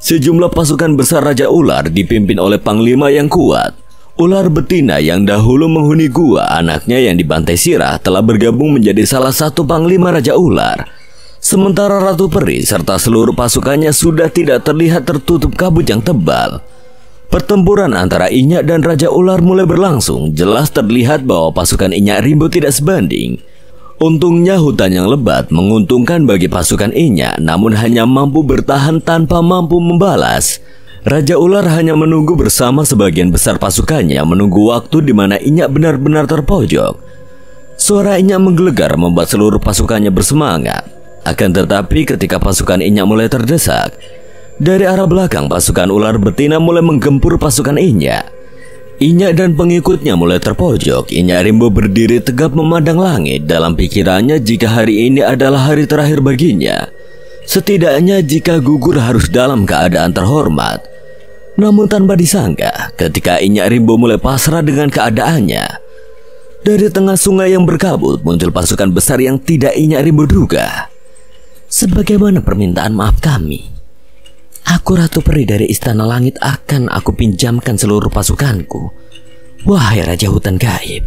Sejumlah pasukan besar Raja Ular dipimpin oleh Panglima yang kuat. Ular betina yang dahulu menghuni gua, anaknya yang dibantai Sirah, telah bergabung menjadi salah satu Panglima Raja Ular. Sementara Ratu Peri serta seluruh pasukannya sudah tidak terlihat tertutup kabut yang tebal. Pertempuran antara Inyak dan Raja Ular mulai berlangsung. Jelas terlihat bahwa pasukan Inyak Rimbo tidak sebanding. Untungnya hutan yang lebat menguntungkan bagi pasukan Inyak, namun hanya mampu bertahan tanpa mampu membalas. Raja Ular hanya menunggu bersama sebagian besar pasukannya, menunggu waktu di mana Inyak benar-benar terpojok. Suara Inyak menggelegar membuat seluruh pasukannya bersemangat. Akan tetapi ketika pasukan Inyak mulai terdesak, dari arah belakang pasukan ular betina mulai menggempur pasukan Inyak. Inyak dan pengikutnya mulai terpojok. Inyak Rimbo berdiri tegap memandang langit. Dalam pikirannya, jika hari ini adalah hari terakhir baginya, setidaknya jika gugur harus dalam keadaan terhormat. Namun tanpa disangka, ketika Inyak Rimbo mulai pasrah dengan keadaannya, dari tengah sungai yang berkabut muncul pasukan besar yang tidak Inyak Rimbo duga. Sebagaimana permintaan maaf kami, aku Ratu Peri dari Istana Langit akan aku pinjamkan seluruh pasukanku, wahai Raja Hutan Gaib.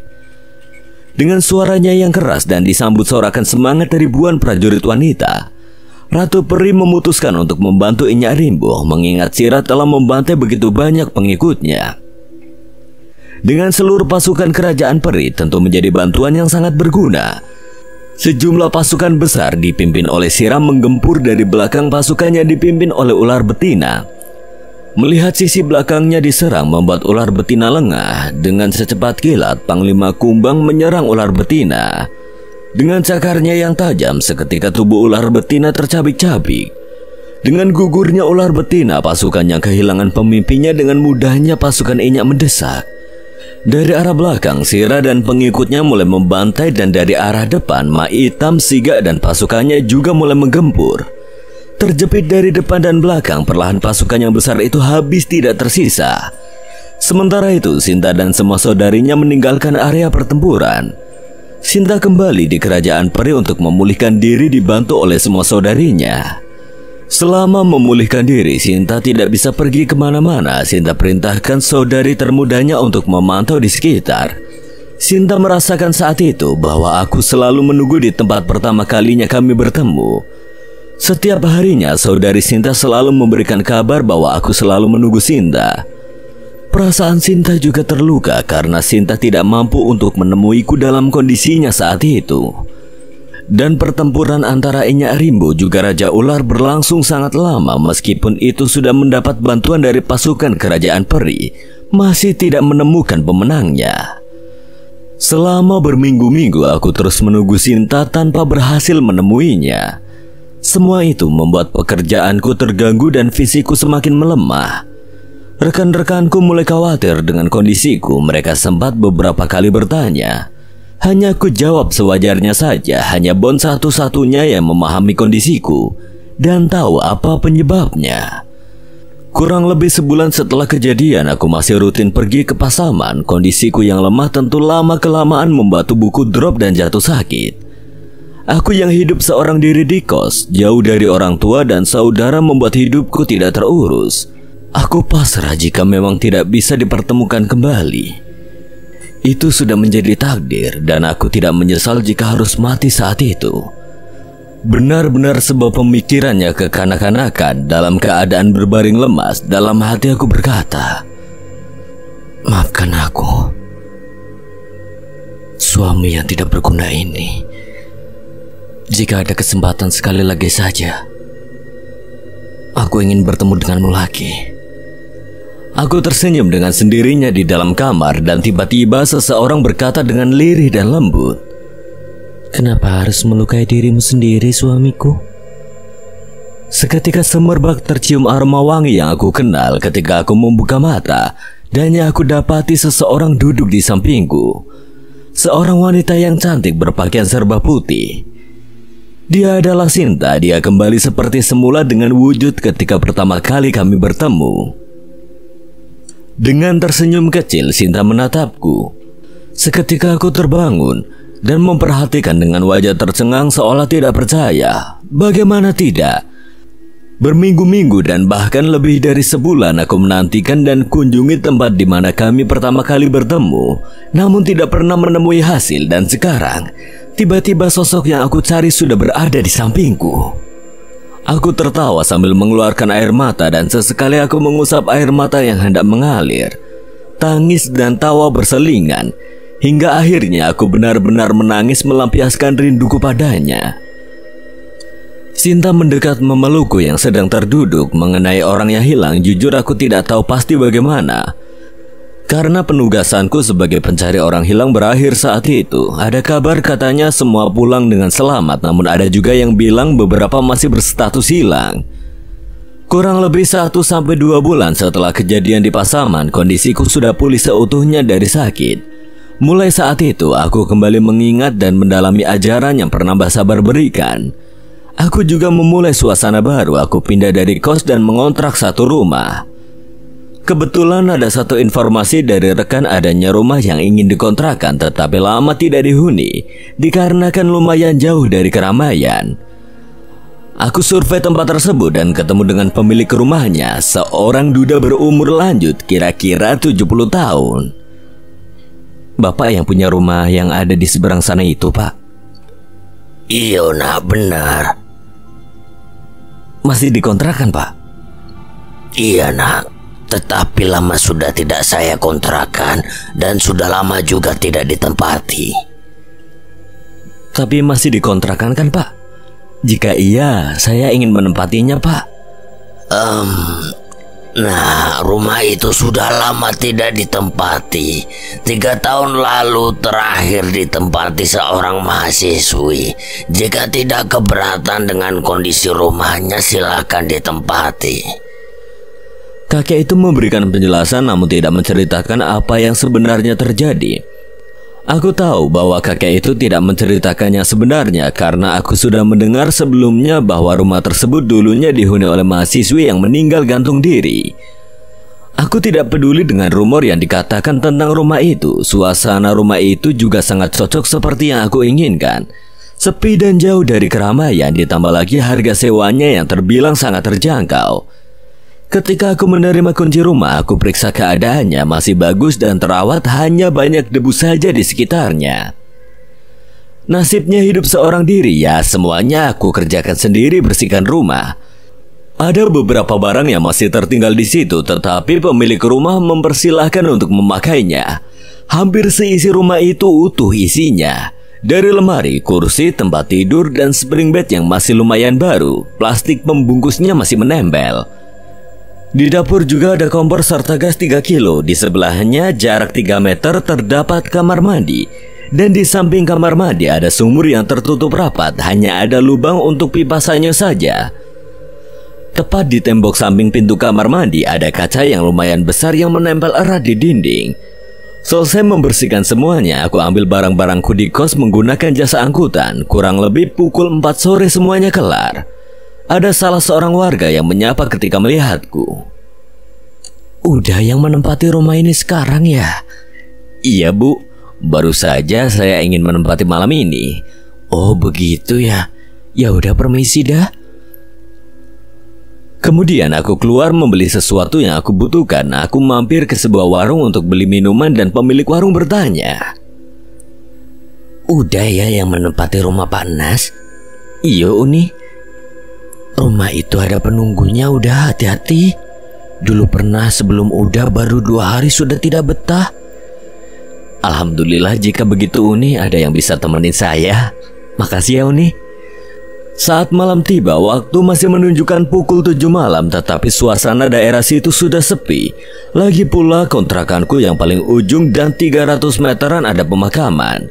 Dengan suaranya yang keras dan disambut sorakan semangat dari ribuan prajurit wanita, Ratu Peri memutuskan untuk membantu Inyak Rimbo, mengingat Sirah telah membantai begitu banyak pengikutnya. Dengan seluruh pasukan kerajaan Peri tentu menjadi bantuan yang sangat berguna. Sejumlah pasukan besar dipimpin oleh Sirah menggempur dari belakang pasukannya dipimpin oleh ular betina. Melihat sisi belakangnya diserang membuat ular betina lengah. Dengan secepat kilat Panglima Kumbang menyerang ular betina. Dengan cakarnya yang tajam seketika tubuh ular betina tercabik-cabik. Dengan gugurnya ular betina, pasukan yang kehilangan pemimpinnya, dengan mudahnya pasukan Inyak mendesak. Dari arah belakang, Sirah dan pengikutnya mulai membantai, dan dari arah depan, Mak Hitam, Siga dan pasukannya juga mulai menggempur. Terjepit dari depan dan belakang, perlahan pasukan yang besar itu habis tidak tersisa. Sementara itu, Sinta dan semua saudarinya meninggalkan area pertempuran. Sinta kembali di kerajaan Peri untuk memulihkan diri dibantu oleh semua saudarinya. Selama memulihkan diri, Sinta tidak bisa pergi kemana-mana. Sinta perintahkan saudari termudanya untuk memantau di sekitar. Sinta merasakan saat itu bahwa aku selalu menunggu di tempat pertama kalinya kami bertemu. Setiap harinya saudari Sinta selalu memberikan kabar bahwa aku selalu menunggu Sinta. Perasaan Sinta juga terluka karena Sinta tidak mampu untuk menemuiku dalam kondisinya saat itu. Dan pertempuran antara Enyak Rimbo juga Raja Ular berlangsung sangat lama. Meskipun itu sudah mendapat bantuan dari pasukan kerajaan peri, masih tidak menemukan pemenangnya. Selama berminggu-minggu aku terus menunggu Sinta tanpa berhasil menemuinya. Semua itu membuat pekerjaanku terganggu dan fisikku semakin melemah. Rekan-rekanku mulai khawatir dengan kondisiku. Mereka sempat beberapa kali bertanya. Hanya ku jawab sewajarnya saja. Hanya Bon satu-satunya yang memahami kondisiku dan tahu apa penyebabnya. Kurang lebih sebulan setelah kejadian, aku masih rutin pergi ke Pasaman. Kondisiku yang lemah tentu lama-kelamaan membuat tubuhku drop dan jatuh sakit. Aku yang hidup seorang diri di kos, jauh dari orang tua dan saudara, membuat hidupku tidak terurus. Aku pasrah jika memang tidak bisa dipertemukan kembali. Itu sudah menjadi takdir dan aku tidak menyesal jika harus mati saat itu. Benar-benar sebuah pemikirannya kekanak-kanakan. Dalam keadaan berbaring lemas, dalam hati aku berkata, maafkan aku, suami yang tidak berguna ini. Jika ada kesempatan sekali lagi saja, aku ingin bertemu denganmu lagi. Aku tersenyum dengan sendirinya di dalam kamar dan tiba-tiba seseorang berkata dengan lirih dan lembut, kenapa harus melukai dirimu sendiri, suamiku? Seketika semerbak tercium aroma wangi yang aku kenal. Ketika aku membuka mata, dan yang aku dapati seseorang duduk di sampingku. Seorang wanita yang cantik berpakaian serba putih. Dia adalah Sinta. Dia kembali seperti semula dengan wujud ketika pertama kali kami bertemu. Dengan tersenyum kecil, Sinta menatapku. Seketika aku terbangun dan memperhatikan dengan wajah tercengang seolah tidak percaya. Bagaimana tidak? Berminggu-minggu dan bahkan lebih dari sebulan aku menantikan dan kunjungi tempat di mana kami pertama kali bertemu, namun tidak pernah menemui hasil. Dan sekarang, tiba-tiba sosok yang aku cari sudah berada di sampingku. Aku tertawa sambil mengeluarkan air mata dan sesekali aku mengusap air mata yang hendak mengalir. Tangis dan tawa berselingan, hingga akhirnya aku benar-benar menangis melampiaskan rinduku padanya. Sinta mendekat memelukku yang sedang terduduk. Mengenai orang yang hilang, jujur aku tidak tahu pasti bagaimana. Karena penugasanku sebagai pencari orang hilang berakhir saat itu. Ada kabar katanya semua pulang dengan selamat, namun ada juga yang bilang beberapa masih berstatus hilang. Kurang lebih 1-2 bulan setelah kejadian di Pasaman, kondisiku sudah pulih seutuhnya dari sakit. Mulai saat itu, aku kembali mengingat dan mendalami ajaran yang pernah Mbah Sabar berikan. Aku juga memulai suasana baru. Aku pindah dari kos dan mengontrak satu rumah. Kebetulan ada satu informasi dari rekan adanya rumah yang ingin dikontrakkan tetapi lama tidak dihuni dikarenakan lumayan jauh dari keramaian. Aku survei tempat tersebut dan ketemu dengan pemilik rumahnya, seorang duda berumur lanjut kira-kira 70 tahun. Bapak yang punya rumah yang ada di seberang sana itu, Pak? Iya, nak, benar. Masih dikontrakan, Pak? Iya, nak. Tetapi lama sudah tidak saya kontrakan dan sudah lama juga tidak ditempati. Tapi masih dikontrakan kan, Pak? Jika iya, saya ingin menempatinya, Pak. Nah, rumah itu sudah lama tidak ditempati. 3 tahun lalu terakhir ditempati seorang mahasiswi. Jika tidak keberatan dengan kondisi rumahnya, silakan ditempati. Kakek itu memberikan penjelasan namun tidak menceritakan apa yang sebenarnya terjadi. Aku tahu bahwa kakek itu tidak menceritakannya sebenarnya karena aku sudah mendengar sebelumnya bahwa rumah tersebut dulunya dihuni oleh mahasiswi yang meninggal gantung diri. Aku tidak peduli dengan rumor yang dikatakan tentang rumah itu. Suasana rumah itu juga sangat cocok seperti yang aku inginkan. Sepi dan jauh dari keramaian, ditambah lagi harga sewanya yang terbilang sangat terjangkau. Ketika aku menerima kunci rumah, aku periksa keadaannya masih bagus dan terawat, hanya banyak debu saja di sekitarnya. Nasibnya hidup seorang diri ya, semuanya aku kerjakan sendiri, bersihkan rumah. Ada beberapa barang yang masih tertinggal di situ, tetapi pemilik rumah mempersilahkan untuk memakainya. Hampir seisi rumah itu utuh isinya. Dari lemari, kursi, tempat tidur, dan spring bed yang masih lumayan baru, plastik pembungkusnya masih menempel. Di dapur juga ada kompor serta gas 3 kilo. Di sebelahnya jarak 3 meter terdapat kamar mandi. Dan di samping kamar mandi ada sumur yang tertutup rapat, hanya ada lubang untuk pipa sanyo saja. Tepat di tembok samping pintu kamar mandi ada kaca yang lumayan besar yang menempel erat di dinding. Selesai membersihkan semuanya, aku ambil barang-barangku di kos menggunakan jasa angkutan. Kurang lebih pukul 4 sore semuanya kelar. Ada salah seorang warga yang menyapa ketika melihatku. Udah yang menempati rumah ini sekarang ya? Iya bu, baru saja saya ingin menempati malam ini. Oh begitu ya. Ya udah permisi dah. Kemudian aku keluar membeli sesuatu yang aku butuhkan. Aku mampir ke sebuah warung untuk beli minuman dan pemilik warung bertanya, udah ya yang menempati rumah Pak Nas? Iya Uni. Rumah itu ada penunggunya, udah hati-hati. Dulu pernah sebelum udah baru 2 hari sudah tidak betah. Alhamdulillah jika begitu Uni, ada yang bisa temenin saya. Makasih ya Uni. Saat malam tiba, waktu masih menunjukkan pukul 7 malam, tetapi suasana daerah situ sudah sepi. Lagi pula kontrakanku yang paling ujung dan 300 meteran ada pemakaman.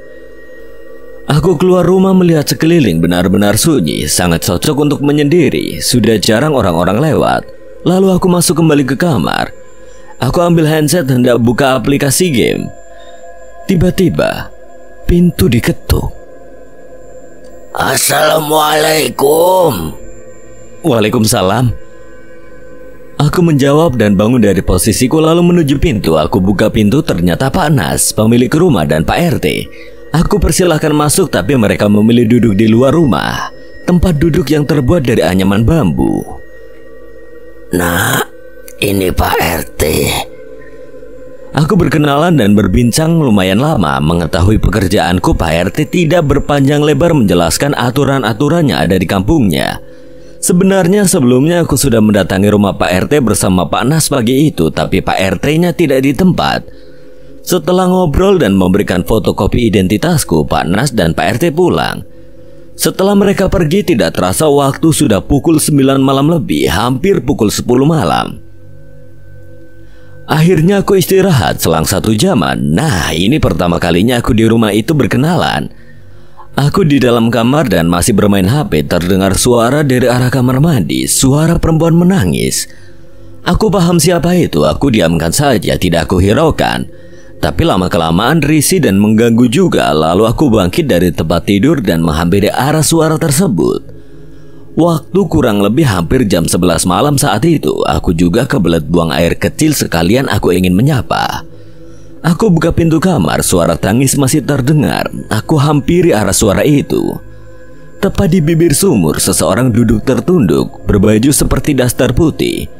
Aku keluar rumah melihat sekeliling benar-benar sunyi, sangat cocok untuk menyendiri. Sudah jarang orang-orang lewat. Lalu aku masuk kembali ke kamar. Aku ambil handset hendak buka aplikasi game. Tiba-tiba pintu diketuk. Assalamualaikum. Waalaikumsalam. Aku menjawab dan bangun dari posisiku lalu menuju pintu. Aku buka pintu, ternyata Pak Nas, pemilik rumah, dan Pak RT. Aku persilahkan masuk tapi mereka memilih duduk di luar rumah. Tempat duduk yang terbuat dari anyaman bambu. Nah, ini Pak RT. Aku berkenalan dan berbincang lumayan lama. Mengetahui pekerjaanku, Pak RT tidak berpanjang lebar menjelaskan aturan-aturan yang ada di kampungnya. Sebenarnya sebelumnya aku sudah mendatangi rumah Pak RT bersama Pak Nas pagi itu, tapi Pak RT-nya tidak di tempat. Setelah ngobrol dan memberikan fotokopi identitasku, Pak Nas dan Pak RT pulang. Setelah mereka pergi, tidak terasa waktu sudah pukul 9 malam lebih, hampir pukul 10 malam. Akhirnya aku istirahat selang 1 jaman. Nah, ini pertama kalinya aku di rumah itu berkenalan. Aku di dalam kamar dan masih bermain HP, terdengar suara dari arah kamar mandi, suara perempuan menangis. Aku paham siapa itu, aku diamkan saja, tidak aku hiraukan. Tapi lama-kelamaan risih dan mengganggu juga, lalu aku bangkit dari tempat tidur dan menghampiri arah suara tersebut. Waktu kurang lebih hampir jam 11 malam saat itu. Aku juga kebelet buang air kecil sekalian aku ingin menyapa. Aku buka pintu kamar, suara tangis masih terdengar. Aku hampiri arah suara itu. Tepat di bibir sumur, seseorang duduk tertunduk, berbaju seperti daster putih.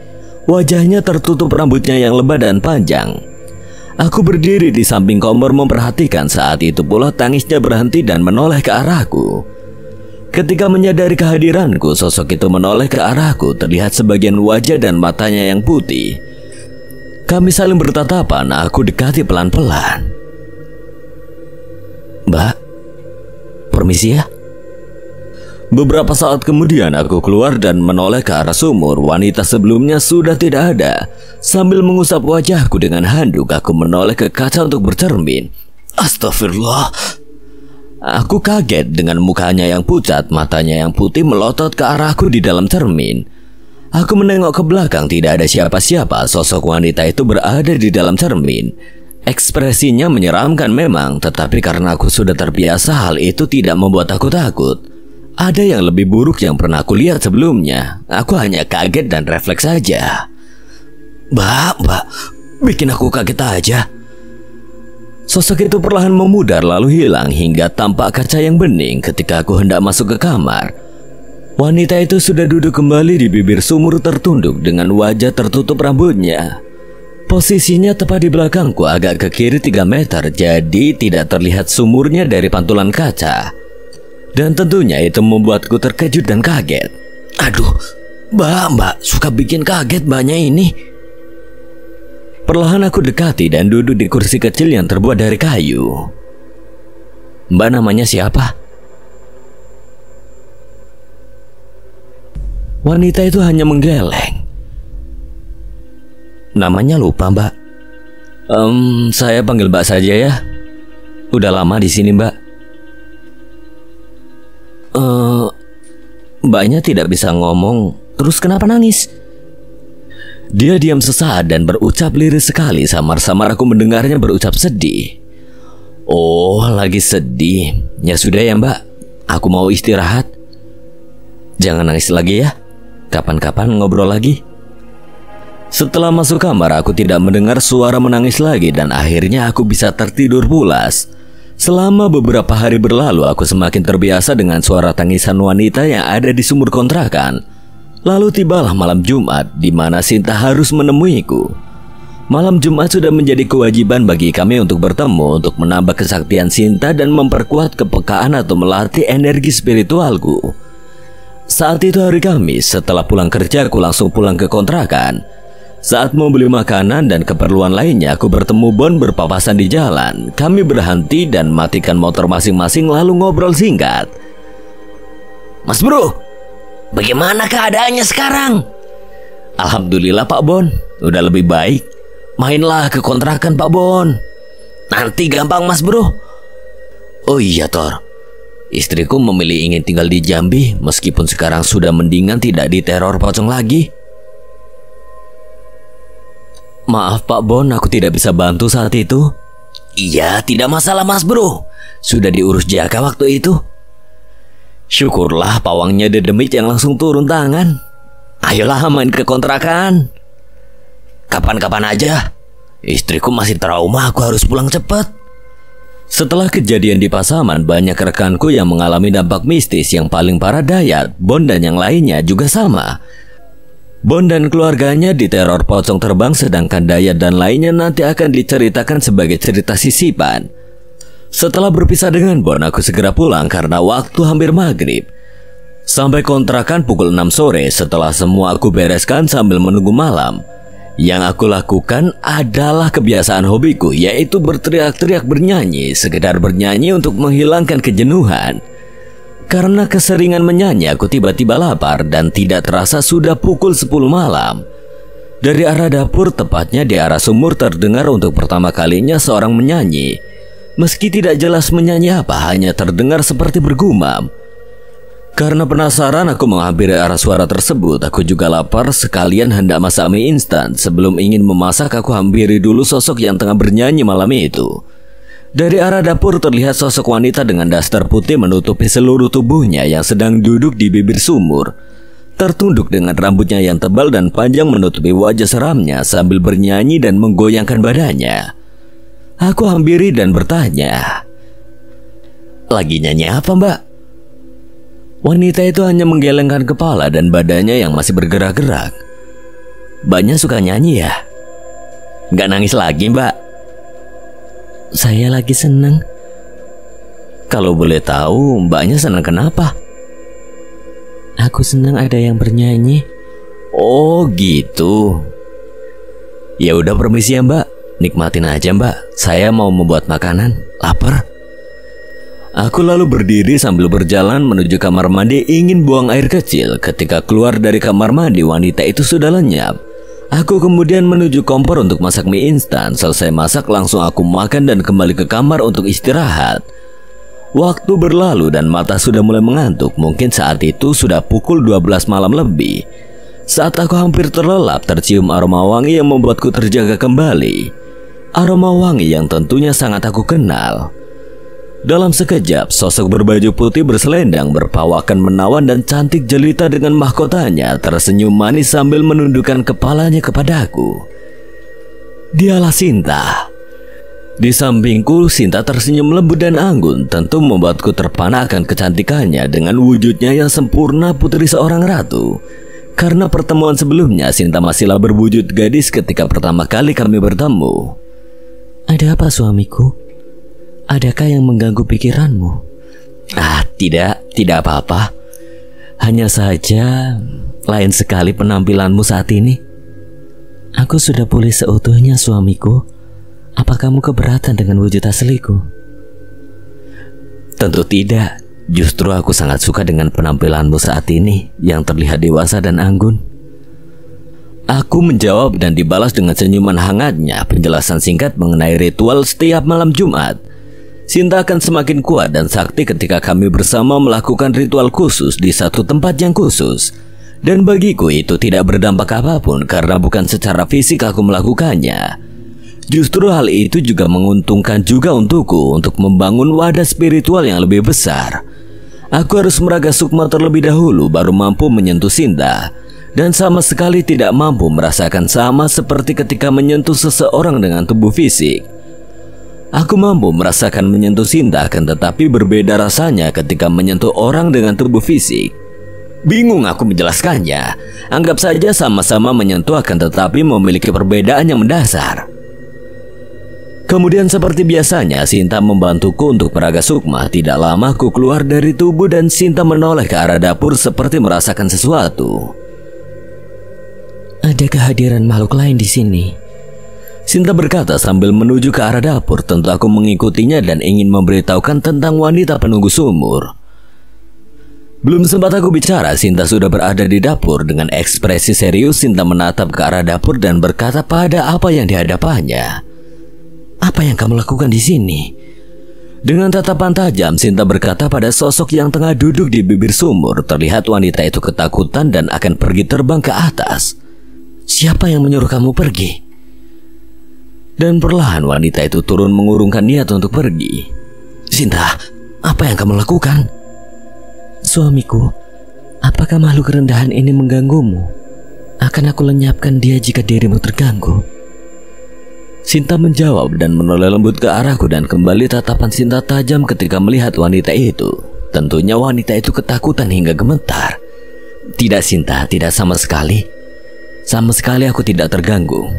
Wajahnya tertutup rambutnya yang lebat dan panjang. Aku berdiri di samping kompor memperhatikan. Saat itu pula tangisnya berhenti dan menoleh ke arahku. Ketika menyadari kehadiranku, sosok itu menoleh ke arahku. Terlihat sebagian wajah dan matanya yang putih. Kami saling bertatapan. Aku dekati pelan-pelan. Mbak, permisi ya. Beberapa saat kemudian aku keluar dan menoleh ke arah sumur. Wanita sebelumnya sudah tidak ada. Sambil mengusap wajahku dengan handuk, aku menoleh ke kaca untuk bercermin. Astagfirullah. Aku kaget dengan mukanya yang pucat, matanya yang putih melotot ke arahku di dalam cermin. Aku menengok ke belakang, tidak ada siapa-siapa. Sosok wanita itu berada di dalam cermin. Ekspresinya menyeramkan memang, tetapi karena aku sudah terbiasa, hal itu tidak membuat aku takut. Ada yang lebih buruk yang pernah aku lihat sebelumnya. Aku hanya kaget dan refleks saja. Mbak, bikin aku kaget aja. Sosok itu perlahan memudar lalu hilang hingga tampak kaca yang bening ketika aku hendak masuk ke kamar. Wanita itu sudah duduk kembali di bibir sumur tertunduk dengan wajah tertutup rambutnya. Posisinya tepat di belakangku agak ke kiri 3 meter, jadi tidak terlihat sumurnya dari pantulan kaca. Dan tentunya itu membuatku terkejut dan kaget. Aduh, Mbak suka bikin kaget mbaknya ini. Perlahan aku dekati dan duduk di kursi kecil yang terbuat dari kayu. Mbak namanya siapa? Wanita itu hanya menggeleng. Namanya lupa mbak. Saya panggil mbak saja ya. Udah lama di sini mbak. Mbaknya tidak bisa ngomong. Terus kenapa nangis? Dia diam sesaat dan berucap lirih sekali. Samar-samar aku mendengarnya berucap sedih. Oh, lagi sedih. Ya sudah ya mbak, aku mau istirahat. Jangan nangis lagi ya. Kapan-kapan ngobrol lagi. Setelah masuk kamar, aku tidak mendengar suara menangis lagi dan akhirnya aku bisa tertidur pulas. Selama beberapa hari berlalu, aku semakin terbiasa dengan suara tangisan wanita yang ada di sumur kontrakan. Lalu tibalah malam Jumat, di mana Sinta harus menemuiku. Malam Jumat sudah menjadi kewajiban bagi kami untuk bertemu, untuk menambah kesaktian Sinta dan memperkuat kepekaan atau melatih energi spiritualku. Saat itu hari Kamis, setelah pulang kerja, aku langsung pulang ke kontrakan. Saat mau beli makanan dan keperluan lainnya, aku bertemu Bon berpapasan di jalan. Kami berhenti dan matikan motor masing-masing lalu ngobrol singkat. Mas bro, bagaimana keadaannya sekarang? Alhamdulillah Pak Bon, udah lebih baik. Mainlah ke kontrakan Pak Bon. Nanti gampang mas bro. Oh iya Tor, istriku memilih ingin tinggal di Jambi meskipun sekarang sudah mendingan tidak diteror pocong lagi. Maaf Pak Bon, aku tidak bisa bantu saat itu. Iya, tidak masalah mas bro. Sudah diurus Jaka waktu itu. Syukurlah pawangnya Dedemit yang langsung turun tangan. Ayolah main ke kontrakan. Kapan-kapan aja. Istriku masih trauma, aku harus pulang cepat. Setelah kejadian di Pasaman, banyak rekanku yang mengalami dampak mistis. Yang paling parah Dayat, Bon dan yang lainnya juga sama. Bon dan keluarganya diteror pocong terbang, sedangkan Dayat dan lainnya nanti akan diceritakan sebagai cerita sisipan. Setelah berpisah dengan Bon, aku segera pulang karena waktu hampir maghrib. Sampai kontrakan pukul 6 sore. Setelah semua aku bereskan sambil menunggu malam. Yang aku lakukan adalah kebiasaan hobiku, yaitu berteriak-teriak bernyanyi, sekedar bernyanyi untuk menghilangkan kejenuhan. Karena keseringan menyanyi, aku tiba-tiba lapar dan tidak terasa sudah pukul 10 malam. Dari arah dapur, tepatnya di arah sumur, terdengar untuk pertama kalinya seorang menyanyi. Meski tidak jelas menyanyi apa, hanya terdengar seperti bergumam. Karena penasaran, aku menghampiri arah suara tersebut. Aku juga lapar, sekalian hendak masak mie instan. Sebelum ingin memasak, aku hampiri dulu sosok yang tengah bernyanyi malam itu. Dari arah dapur terlihat sosok wanita dengan daster putih menutupi seluruh tubuhnya yang sedang duduk di bibir sumur. Tertunduk dengan rambutnya yang tebal dan panjang menutupi wajah seramnya sambil bernyanyi dan menggoyangkan badannya. Aku hampiri dan bertanya, "Lagi nyanyi apa mbak?" Wanita itu hanya menggelengkan kepala dan badannya yang masih bergerak-gerak. "Mbaknya suka nyanyi ya? Nggak nangis lagi mbak?" "Saya lagi seneng." "Kalau boleh tahu mbaknya senang kenapa?" "Aku senang ada yang bernyanyi." "Oh gitu. Ya udah permisi ya mbak, nikmatin aja mbak. Saya mau membuat makanan, lapar." Aku lalu berdiri sambil berjalan menuju kamar mandi ingin buang air kecil. Ketika keluar dari kamar mandi, wanita itu sudah lenyap. Aku kemudian menuju kompor untuk masak mie instan. Selesai masak langsung aku makan dan kembali ke kamar untuk istirahat. Waktu berlalu dan mata sudah mulai mengantuk. Mungkin saat itu sudah pukul 12 malam lebih. Saat aku hampir terlelap, tercium aroma wangi yang membuatku terjaga kembali. Aroma wangi yang tentunya sangat aku kenal. Dalam sekejap, sosok berbaju putih berselendang, berpawakan menawan dan cantik jelita dengan mahkotanya tersenyum manis sambil menundukkan kepalanya kepadaku. Dialah Sinta. Di sampingku, Sinta tersenyum lembut dan anggun, tentu membuatku terpana akan kecantikannya dengan wujudnya yang sempurna putri seorang ratu. Karena pertemuan sebelumnya, Sinta masihlah berwujud gadis ketika pertama kali kami bertemu. Ada apa suamiku? Adakah yang mengganggu pikiranmu? Tidak apa-apa. Hanya saja, lain sekali penampilanmu saat ini. Aku sudah pulih seutuhnya suamiku. Apa kamu keberatan dengan wujud asliku? Tentu tidak. Justru aku sangat suka dengan penampilanmu saat ini yang terlihat dewasa dan anggun. Aku menjawab dan dibalas dengan senyuman hangatnya penjelasan singkat mengenai ritual setiap malam Jumat. Sinta akan semakin kuat dan sakti ketika kami bersama melakukan ritual khusus di satu tempat yang khusus. Dan bagiku itu tidak berdampak apapun karena bukan secara fisik aku melakukannya. Justru hal itu juga menguntungkan juga untukku untuk membangun wadah spiritual yang lebih besar. Aku harus meraga sukma terlebih dahulu baru mampu menyentuh Sinta. Dan sama sekali tidak mampu merasakan sama seperti ketika menyentuh seseorang dengan tubuh fisik. Aku mampu merasakan menyentuh Sinta, akan tetapi berbeda rasanya ketika menyentuh orang dengan tubuh fisik. Bingung aku menjelaskannya. Anggap saja sama-sama menyentuh akan tetapi memiliki perbedaan yang mendasar. Kemudian seperti biasanya Sinta membantuku untuk meraga sukma. Tidak lama aku keluar dari tubuh dan Sinta menoleh ke arah dapur seperti merasakan sesuatu. Ada kehadiran makhluk lain di sini. Sinta berkata sambil menuju ke arah dapur. Tentu aku mengikutinya dan ingin memberitahukan tentang wanita penunggu sumur. Belum sempat aku bicara, Sinta sudah berada di dapur. Dengan ekspresi serius Sinta menatap ke arah dapur dan berkata pada apa yang dihadapannya. Apa yang kamu lakukan di sini? Dengan tatapan tajam Sinta berkata pada sosok yang tengah duduk di bibir sumur. Terlihat wanita itu ketakutan dan akan pergi terbang ke atas. Siapa yang menyuruh kamu pergi? Dan perlahan wanita itu turun mengurungkan niat untuk pergi. Sinta, apa yang kamu lakukan? Suamiku, apakah makhluk rendahan ini mengganggumu? Akan aku lenyapkan dia jika dirimu terganggu. Sinta menjawab dan menoleh lembut ke arahku dan kembali tatapan Sinta tajam ketika melihat wanita itu. Tentunya wanita itu ketakutan hingga gemetar. Tidak Sinta, tidak sama sekali. Sama sekali aku tidak terganggu.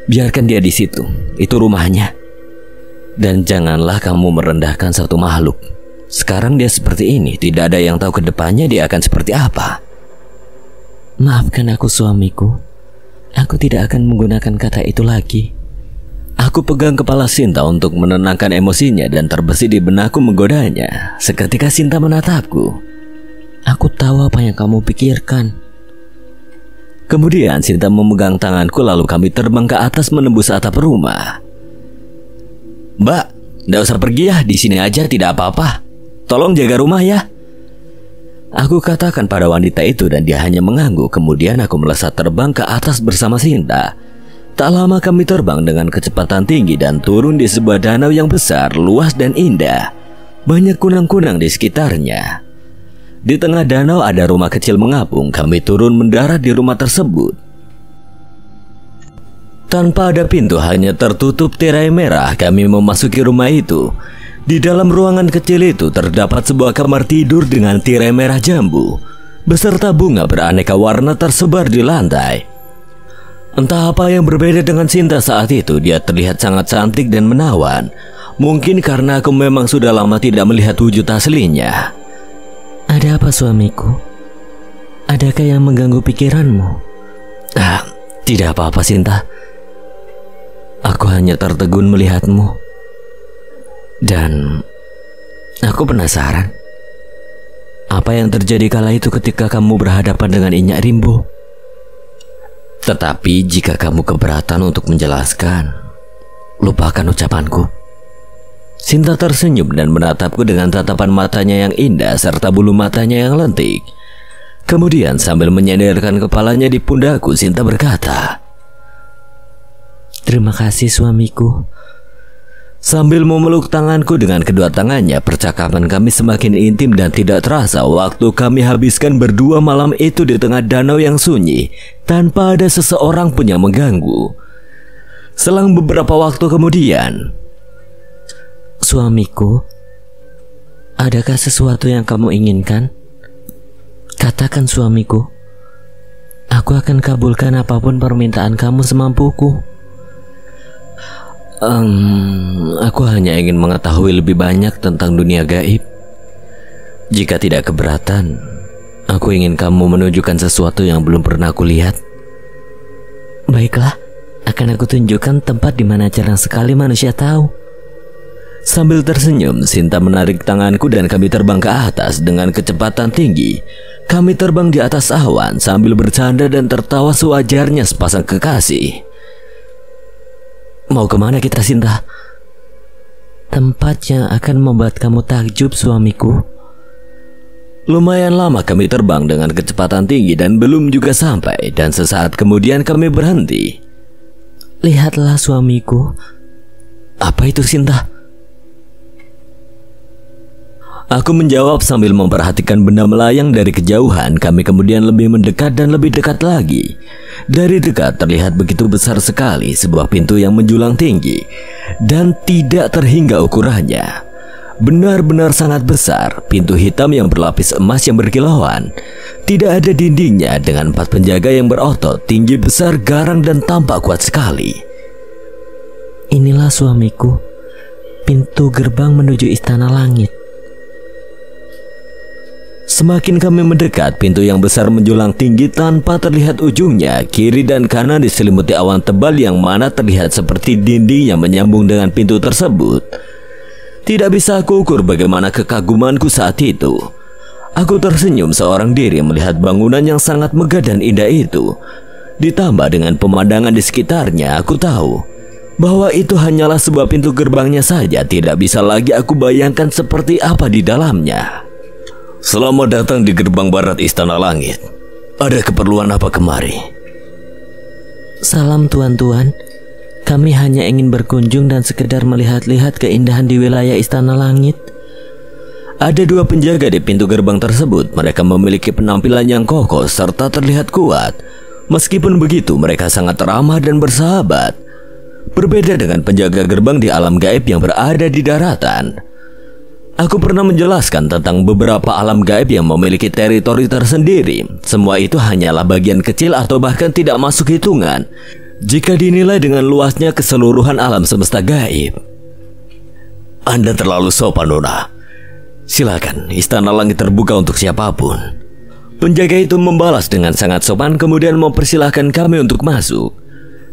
Biarkan dia di situ, itu rumahnya. Dan janganlah kamu merendahkan satu makhluk. Sekarang dia seperti ini, tidak ada yang tahu ke depannya dia akan seperti apa. Maafkan aku suamiku. Aku tidak akan menggunakan kata itu lagi. Aku pegang kepala Sinta untuk menenangkan emosinya dan terbesit di benakku menggodanya. Seketika Sinta menatapku. Aku tahu apa yang kamu pikirkan. Kemudian Sinta memegang tanganku lalu kami terbang ke atas menembus atap rumah. Mbak, tidak usah pergi ya, di sini aja tidak apa-apa. Tolong jaga rumah ya. Aku katakan pada wanita itu dan dia hanya mengangguk. Kemudian aku melesat terbang ke atas bersama Sinta. Tak lama kami terbang dengan kecepatan tinggi dan turun di sebuah danau yang besar, luas dan indah. Banyak kunang-kunang di sekitarnya. Di tengah danau ada rumah kecil mengapung. Kami turun mendarat di rumah tersebut. Tanpa ada pintu, hanya tertutup tirai merah, kami memasuki rumah itu. Di dalam ruangan kecil itu terdapat sebuah kamar tidur dengan tirai merah jambu, beserta bunga beraneka warna tersebar di lantai. Entah apa yang berbeda dengan Sinta saat itu, dia terlihat sangat cantik dan menawan. Mungkin karena aku memang sudah lama tidak melihat wujud aslinya. Ada apa suamiku? Adakah yang mengganggu pikiranmu? Tidak apa-apa Sinta. Aku hanya tertegun melihatmu. Dan aku penasaran. Apa yang terjadi kala itu ketika kamu berhadapan dengan Inyak Rimbo? Tetapi jika kamu keberatan untuk menjelaskan, lupakan ucapanku. Sinta tersenyum dan menatapku dengan tatapan matanya yang indah serta bulu matanya yang lentik. Kemudian sambil menyandarkan kepalanya di pundakku, Sinta berkata, "Terima kasih suamiku." Sambil memeluk tanganku dengan kedua tangannya, percakapan kami semakin intim dan tidak terasa waktu kami habiskan berdua malam itu di tengah danau yang sunyi, tanpa ada seseorang pun yang mengganggu. Selang beberapa waktu kemudian, Suamiku, adakah sesuatu yang kamu inginkan? Katakan suamiku, aku akan kabulkan apapun permintaan kamu semampuku. Aku hanya ingin mengetahui lebih banyak tentang dunia gaib. Jika tidak keberatan, aku ingin kamu menunjukkan sesuatu yang belum pernah aku lihat. Baiklah, akan aku tunjukkan tempat di mana jarang sekali manusia tahu. Sambil tersenyum, Sinta menarik tanganku dan kami terbang ke atas dengan kecepatan tinggi. Kami terbang di atas awan sambil bercanda dan tertawa sewajarnya sepasang kekasih. Mau kemana kita, Sinta? Tempat yang akan membuat kamu takjub, suamiku. Lumayan lama kami terbang dengan kecepatan tinggi dan belum juga sampai. Dan sesaat kemudian kami berhenti. Lihatlah, suamiku. Apa itu, Sinta? Aku menjawab sambil memperhatikan benda melayang dari kejauhan. Kami kemudian lebih mendekat dan lebih dekat lagi. Dari dekat terlihat begitu besar sekali sebuah pintu yang menjulang tinggi dan tidak terhingga ukurannya. Benar-benar sangat besar, pintu hitam yang berlapis emas yang berkilauan. Tidak ada dindingnya dengan 4 penjaga yang berotot, tinggi besar, garang dan tampak kuat sekali. Inilah suamiku, pintu gerbang menuju istana langit. Semakin kami mendekat, pintu yang besar menjulang tinggi tanpa terlihat ujungnya. Kiri dan kanan diselimuti awan tebal yang mana terlihat seperti dinding yang menyambung dengan pintu tersebut. Tidak bisa aku ukur bagaimana kekagumanku saat itu. Aku tersenyum seorang diri melihat bangunan yang sangat megah dan indah itu. Ditambah dengan pemandangan di sekitarnya, aku tahu bahwa itu hanyalah sebuah pintu gerbangnya saja. Tidak bisa lagi aku bayangkan seperti apa di dalamnya. Selamat datang di gerbang barat Istana Langit. Ada keperluan apa kemari? Salam tuan-tuan. Kami hanya ingin berkunjung dan sekedar melihat-lihat keindahan di wilayah Istana Langit. Ada 2 penjaga di pintu gerbang tersebut. Mereka memiliki penampilan yang kokoh serta terlihat kuat. Meskipun begitu, mereka sangat ramah dan bersahabat. Berbeda dengan penjaga gerbang di alam gaib yang berada di daratan. Aku pernah menjelaskan tentang beberapa alam gaib yang memiliki teritori tersendiri. Semua itu hanyalah bagian kecil atau bahkan tidak masuk hitungan jika dinilai dengan luasnya keseluruhan alam semesta gaib. Anda terlalu sopan, Nona. Silakan, Istana Langit terbuka untuk siapapun. Penjaga itu membalas dengan sangat sopan kemudian mempersilahkan kami untuk masuk.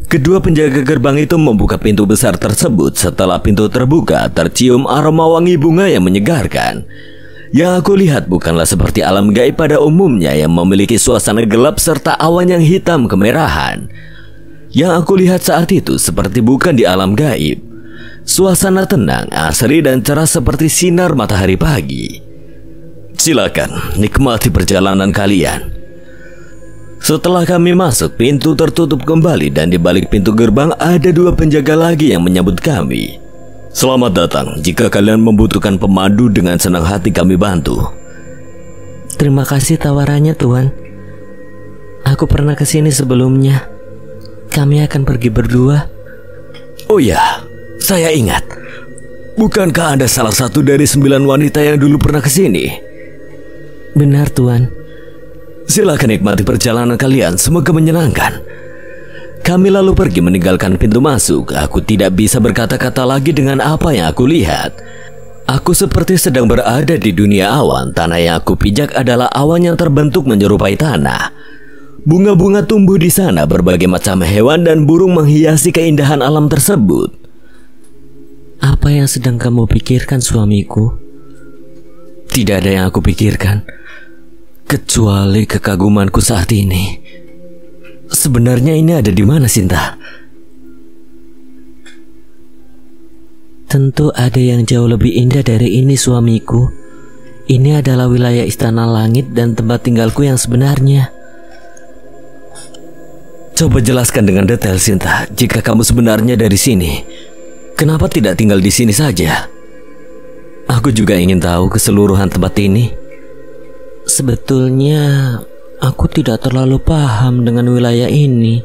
Kedua penjaga gerbang itu membuka pintu besar tersebut. Setelah pintu terbuka, tercium aroma wangi bunga yang menyegarkan. Yang aku lihat bukanlah seperti alam gaib pada umumnya yang memiliki suasana gelap serta awan yang hitam kemerahan. Yang aku lihat saat itu seperti bukan di alam gaib. Suasana tenang, asri dan cerah seperti sinar matahari pagi. Silakan, nikmati perjalanan kalian. Setelah kami masuk, pintu tertutup kembali dan di balik pintu gerbang ada 2 penjaga lagi yang menyambut kami. Selamat datang. Jika kalian membutuhkan pemandu, dengan senang hati kami bantu. Terima kasih tawarannya, Tuan. Aku pernah ke sini sebelumnya. Kami akan pergi berdua. Oh ya, saya ingat. Bukankah Anda salah satu dari 9 wanita yang dulu pernah ke sini? Benar, Tuan. Silakan nikmati perjalanan kalian, semoga menyenangkan. Kami lalu pergi meninggalkan pintu masuk. Aku tidak bisa berkata-kata lagi dengan apa yang aku lihat. Aku seperti sedang berada di dunia awan. Tanah yang aku pijak adalah awan yang terbentuk menyerupai tanah. Bunga-bunga tumbuh di sana, berbagai macam hewan dan burung menghiasi keindahan alam tersebut. Apa yang sedang kamu pikirkan, suamiku? Tidak ada yang aku pikirkan kecuali kekagumanku saat ini. Sebenarnya ini ada di mana, Sinta? Tentu ada yang jauh lebih indah dari ini, suamiku. Ini adalah wilayah Istana Langit dan tempat tinggalku yang sebenarnya. Coba jelaskan dengan detail, Sinta. Jika kamu sebenarnya dari sini, kenapa tidak tinggal di sini saja? Aku juga ingin tahu keseluruhan tempat ini. Sebetulnya aku tidak terlalu paham dengan wilayah ini,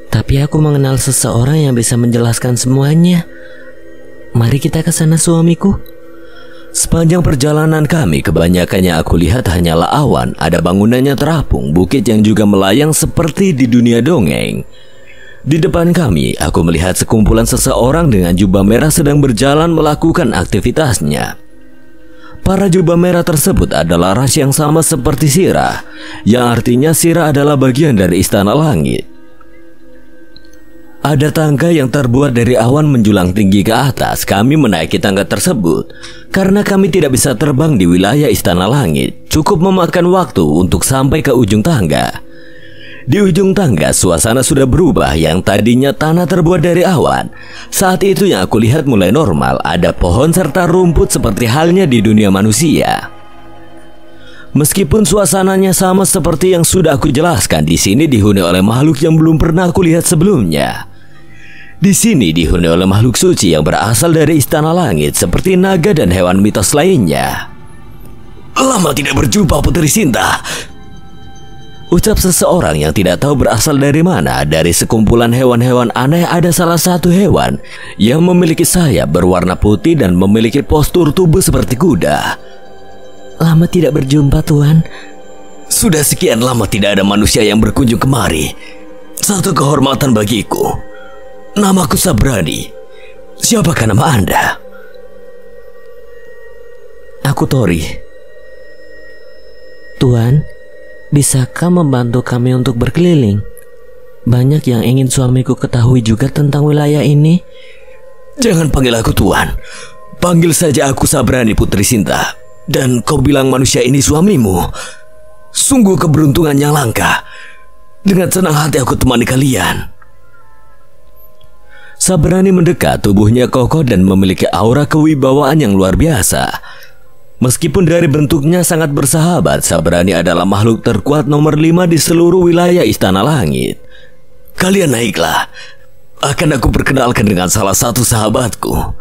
tapi aku mengenal seseorang yang bisa menjelaskan semuanya. Mari kita ke sana, suamiku. Sepanjang perjalanan kami, kebanyakannya aku lihat hanyalah awan. Ada bangunannya terapung, bukit yang juga melayang seperti di dunia dongeng. Di depan kami, aku melihat sekumpulan seseorang dengan jubah merah sedang berjalan melakukan aktivitasnya. Para jubah merah tersebut adalah ras yang sama seperti Sirah, yang artinya Sirah adalah bagian dari istana langit. Ada tangga yang terbuat dari awan menjulang tinggi ke atas. Kami menaiki tangga tersebut karena kami tidak bisa terbang di wilayah istana langit. Cukup memakan waktu untuk sampai ke ujung tangga. Di ujung tangga suasana sudah berubah. Yang tadinya tanah terbuat dari awan, saat itu yang aku lihat mulai normal. Ada pohon serta rumput seperti halnya di dunia manusia. Meskipun suasananya sama seperti yang sudah aku jelaskan, di sini dihuni oleh makhluk yang belum pernah aku lihat sebelumnya. Di sini dihuni oleh makhluk suci yang berasal dari istana langit seperti naga dan hewan mitos lainnya. Lama tidak berjumpa, Putri Sinta. Ucap seseorang yang tidak tahu berasal dari mana. Dari sekumpulan hewan-hewan aneh ada salah satu hewan yang memiliki sayap berwarna putih dan memiliki postur tubuh seperti kuda. Lama tidak berjumpa, Tuan. Sudah sekian lama tidak ada manusia yang berkunjung kemari. Satu kehormatan bagiku. Namaku Sabrani. Siapakah nama Anda? Aku Tori. Tuan, bisakah membantu kami untuk berkeliling? Banyak yang ingin suamiku ketahui juga tentang wilayah ini. Jangan panggil aku Tuan. Panggil saja aku Sabrani, Putri Sinta. Dan kau bilang manusia ini suamimu. Sungguh keberuntungan yang langka. Dengan senang hati aku temani kalian. Sabrani mendekat, tubuhnya kokoh dan memiliki aura kewibawaan yang luar biasa. Meskipun dari bentuknya sangat bersahabat, Sabrani adalah makhluk terkuat nomor 5 di seluruh wilayah istana langit. Kalian naiklah. Akan aku perkenalkan dengan salah satu sahabatku.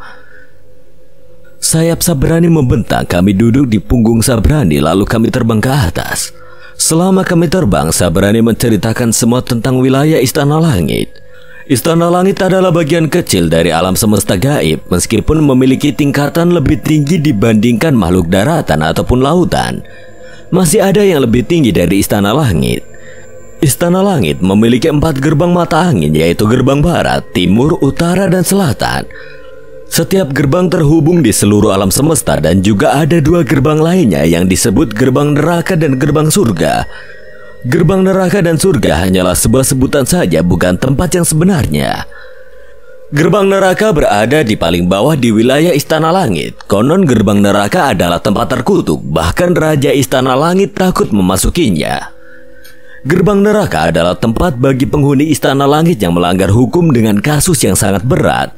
Sayap Sabrani membentang, kami duduk di punggung Sabrani lalu kami terbang ke atas. Selama kami terbang, Sabrani menceritakan semua tentang wilayah istana langit. Istana langit adalah bagian kecil dari alam semesta gaib, meskipun memiliki tingkatan lebih tinggi dibandingkan makhluk daratan ataupun lautan. Masih ada yang lebih tinggi dari istana langit. Istana langit memiliki 4 gerbang mata angin, yaitu gerbang barat, timur, utara, dan selatan. Setiap gerbang terhubung di seluruh alam semesta dan juga ada 2 gerbang lainnya yang disebut gerbang neraka dan gerbang surga. Gerbang neraka dan surga hanyalah sebuah sebutan saja, bukan tempat yang sebenarnya. Gerbang neraka berada di paling bawah di wilayah istana langit. Konon gerbang neraka adalah tempat terkutuk, bahkan Raja Istana Langit takut memasukinya. Gerbang neraka adalah tempat bagi penghuni istana langit yang melanggar hukum dengan kasus yang sangat berat.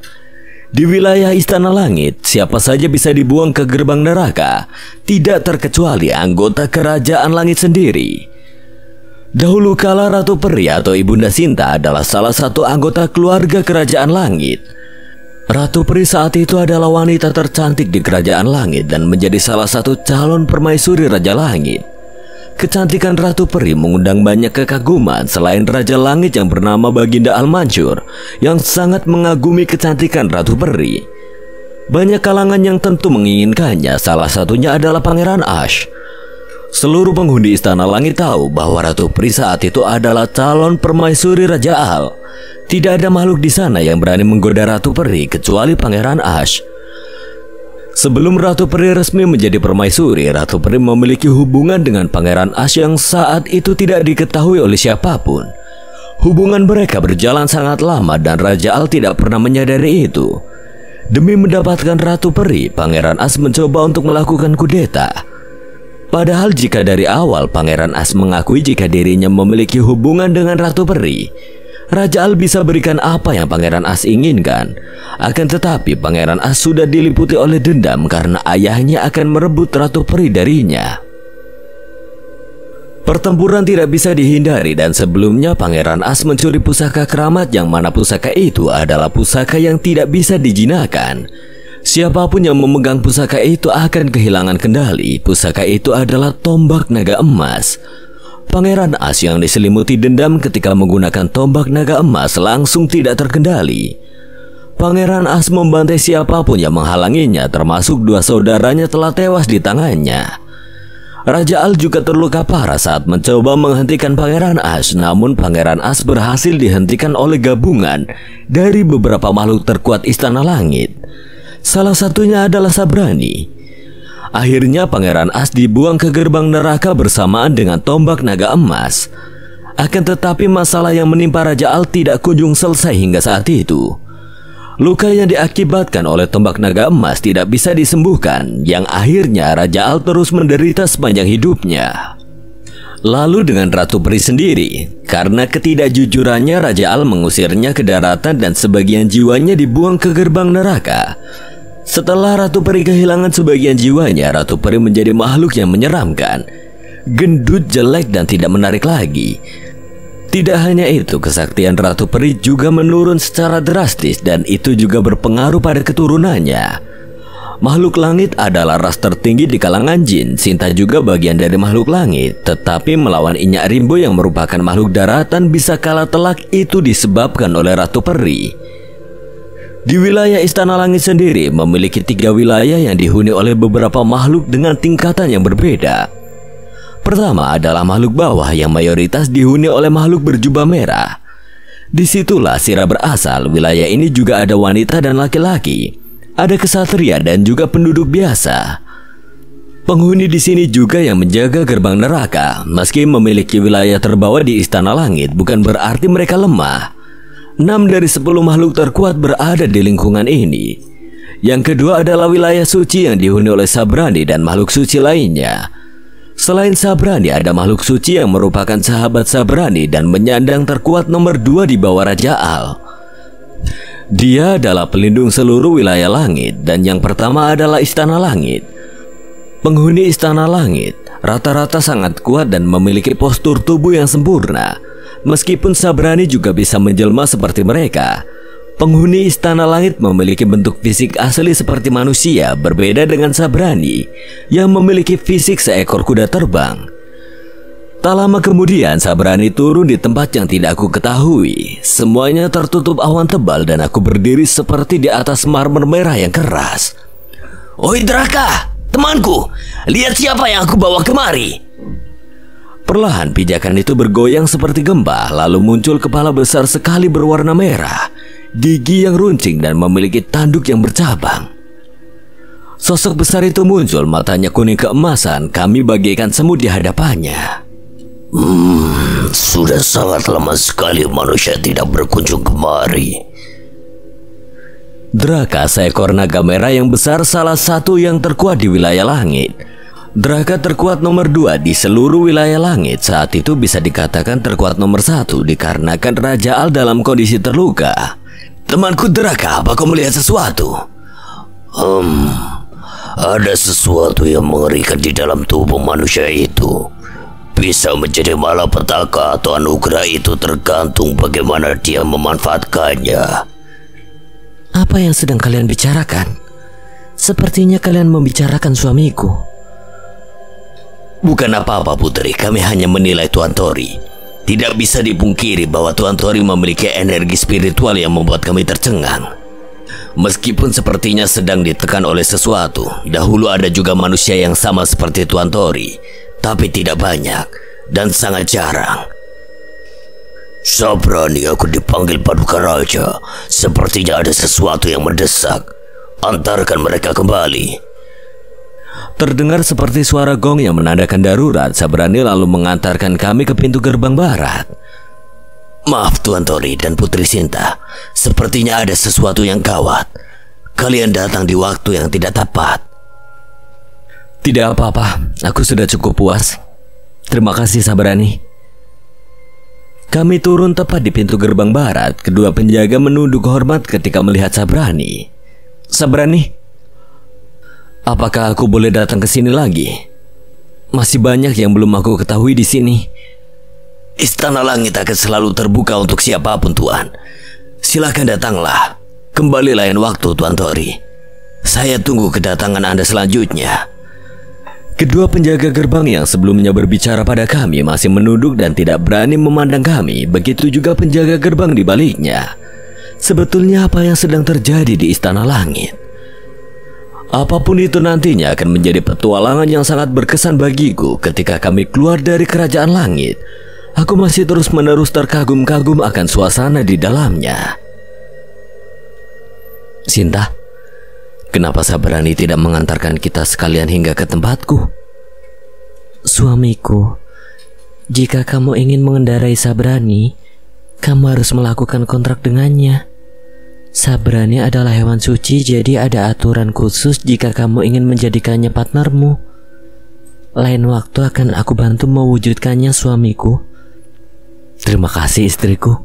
Di wilayah istana langit, siapa saja bisa dibuang ke gerbang neraka, tidak terkecuali anggota kerajaan langit sendiri. Dahulu kala Ratu Peri atau Ibunda Sinta adalah salah satu anggota keluarga kerajaan langit. Ratu Peri saat itu adalah wanita tercantik di kerajaan langit dan menjadi salah satu calon permaisuri Raja Langit. Kecantikan Ratu Peri mengundang banyak kekaguman selain Raja Langit yang bernama Baginda Al-Mansur yang sangat mengagumi kecantikan Ratu Peri. Banyak kalangan yang tentu menginginkannya, salah satunya adalah Pangeran Ash. Seluruh penghuni istana langit tahu bahwa Ratu Peri saat itu adalah calon permaisuri Raja Al. Tidak ada makhluk di sana yang berani menggoda Ratu Peri kecuali Pangeran Ash. Sebelum Ratu Peri resmi menjadi permaisuri, Ratu Peri memiliki hubungan dengan Pangeran Ash yang saat itu tidak diketahui oleh siapapun. Hubungan mereka berjalan sangat lama dan Raja Al tidak pernah menyadari itu. Demi mendapatkan Ratu Peri, Pangeran Ash mencoba untuk melakukan kudeta. Padahal jika dari awal Pangeran Ash mengakui jika dirinya memiliki hubungan dengan Ratu Peri, Raja Al bisa berikan apa yang Pangeran Ash inginkan. Akan tetapi Pangeran Ash sudah diliputi oleh dendam karena ayahnya akan merebut Ratu Peri darinya. Pertempuran tidak bisa dihindari dan sebelumnya Pangeran Ash mencuri pusaka keramat yang mana pusaka itu adalah pusaka yang tidak bisa dijinakkan. Siapapun yang memegang pusaka itu akan kehilangan kendali. Pusaka itu adalah tombak naga emas. Pangeran Ash yang diselimuti dendam ketika menggunakan tombak naga emas langsung tidak terkendali. Pangeran As membantai siapapun yang menghalanginya, termasuk 2 saudaranya telah tewas di tangannya. Raja Al juga terluka parah saat mencoba menghentikan Pangeran As, namun Pangeran As berhasil dihentikan oleh gabungan dari beberapa makhluk terkuat Istana Langit. Salah satunya adalah Sabrani. Akhirnya Pangeran As dibuang ke gerbang neraka bersamaan dengan tombak naga emas. Akan tetapi masalah yang menimpa Raja Al tidak kunjung selesai hingga saat itu. Luka yang diakibatkan oleh tombak naga emas tidak bisa disembuhkan, yang akhirnya Raja Al terus menderita sepanjang hidupnya. Lalu dengan Ratu Peri sendiri, karena ketidakjujurannya Raja Al mengusirnya ke daratan dan sebagian jiwanya dibuang ke gerbang neraka. Setelah Ratu Peri kehilangan sebagian jiwanya, Ratu Peri menjadi makhluk yang menyeramkan, gendut, jelek, dan tidak menarik lagi. Tidak hanya itu, kesaktian Ratu Peri juga menurun secara drastis dan itu juga berpengaruh pada keturunannya. Makhluk langit adalah ras tertinggi di kalangan jin. Sinta juga bagian dari makhluk langit, tetapi melawan Inyak Rimbo yang merupakan makhluk daratan bisa kalah telak itu disebabkan oleh Ratu Peri. Di wilayah Istana Langit sendiri memiliki 3 wilayah yang dihuni oleh beberapa makhluk dengan tingkatan yang berbeda. Pertama adalah makhluk bawah yang mayoritas dihuni oleh makhluk berjubah merah. Disitulah Sira berasal. Wilayah ini juga ada wanita dan laki-laki, ada kesatria dan juga penduduk biasa. Penghuni di sini juga yang menjaga gerbang neraka. Meski memiliki wilayah terbawah di Istana Langit, bukan berarti mereka lemah. 6 dari 10 makhluk terkuat berada di lingkungan ini. Yang kedua adalah wilayah suci yang dihuni oleh Sabrani dan makhluk suci lainnya. Selain Sabrani, ada makhluk suci yang merupakan sahabat Sabrani dan menyandang terkuat nomor 2 di bawah Raja Al. Dia adalah pelindung seluruh wilayah langit, dan yang pertama adalah Istana Langit. Penghuni Istana Langit rata-rata sangat kuat dan memiliki postur tubuh yang sempurna. Meskipun Sabrani juga bisa menjelma seperti mereka, penghuni Istana Langit memiliki bentuk fisik asli seperti manusia, berbeda dengan Sabrani yang memiliki fisik seekor kuda terbang. Tak lama kemudian Sabrani turun di tempat yang tidak aku ketahui. Semuanya tertutup awan tebal dan aku berdiri seperti di atas marmer merah yang keras. "Oi Draka, temanku, lihat siapa yang aku bawa kemari." Perlahan pijakan itu bergoyang seperti gempa, lalu muncul kepala besar sekali berwarna merah, gigi yang runcing dan memiliki tanduk yang bercabang. Sosok besar itu muncul, matanya kuning keemasan, kami bagaikan semut di hadapannya. Sudah sangat lama sekali manusia tidak berkunjung kemari. Draka, seekor naga merah yang besar, salah satu yang terkuat di wilayah langit. Draka terkuat nomor 2 di seluruh wilayah langit. Saat itu bisa dikatakan terkuat nomor 1 dikarenakan Raja Al dalam kondisi terluka. "Temanku Draka, apa kau melihat sesuatu?" Ada sesuatu yang mengerikan di dalam tubuh manusia itu. Bisa menjadi malapetaka atau anugerah, itu tergantung bagaimana dia memanfaatkannya. Apa yang sedang kalian bicarakan? Sepertinya kalian membicarakan suamiku. Bukan apa-apa Putri, kami hanya menilai Tuan Tori. Tidak bisa dipungkiri bahwa Tuan Tori memiliki energi spiritual yang membuat kami tercengang. Meskipun sepertinya sedang ditekan oleh sesuatu. Dahulu ada juga manusia yang sama seperti Tuan Tori, tapi tidak banyak dan sangat jarang. "Sabrani, aku dipanggil Paduka Raja. Sepertinya ada sesuatu yang mendesak. Antarkan mereka kembali." Terdengar seperti suara gong yang menandakan darurat. Sabrani lalu mengantarkan kami ke pintu gerbang barat. "Maaf Tuan Tori dan Putri Sinta, sepertinya ada sesuatu yang gawat. Kalian datang di waktu yang tidak tepat." "Tidak apa-apa, aku sudah cukup puas. Terima kasih Sabrani." Kami turun tepat di pintu gerbang barat. Kedua penjaga menunduk hormat ketika melihat Sabrani. "Sabrani, apakah aku boleh datang ke sini lagi? Masih banyak yang belum aku ketahui di sini." "Istana Langit akan selalu terbuka untuk siapapun Tuan. Silakan datanglah. Kembali lain waktu Tuan Tori. Saya tunggu kedatangan Anda selanjutnya." Kedua penjaga gerbang yang sebelumnya berbicara pada kami masih menunduk dan tidak berani memandang kami. Begitu juga penjaga gerbang di baliknya. sebetulnya apa yang sedang terjadi di Istana Langit. Apapun itu nantinya akan menjadi petualangan yang sangat berkesan bagiku. Ketika kami keluar dari kerajaan langit, aku masih terus-menerus terkagum-kagum akan suasana di dalamnya. Sinta, kenapa Sabrani tidak mengantarkan kita sekalian hingga ke tempatku? Suamiku, jika kamu ingin mengendarai Sabrani, kamu harus melakukan kontrak dengannya. Sabrani adalah hewan suci, jadi ada aturan khusus jika kamu ingin menjadikannya partnermu. Lain waktu akan aku bantu mewujudkannya, suamiku. Terima kasih, istriku.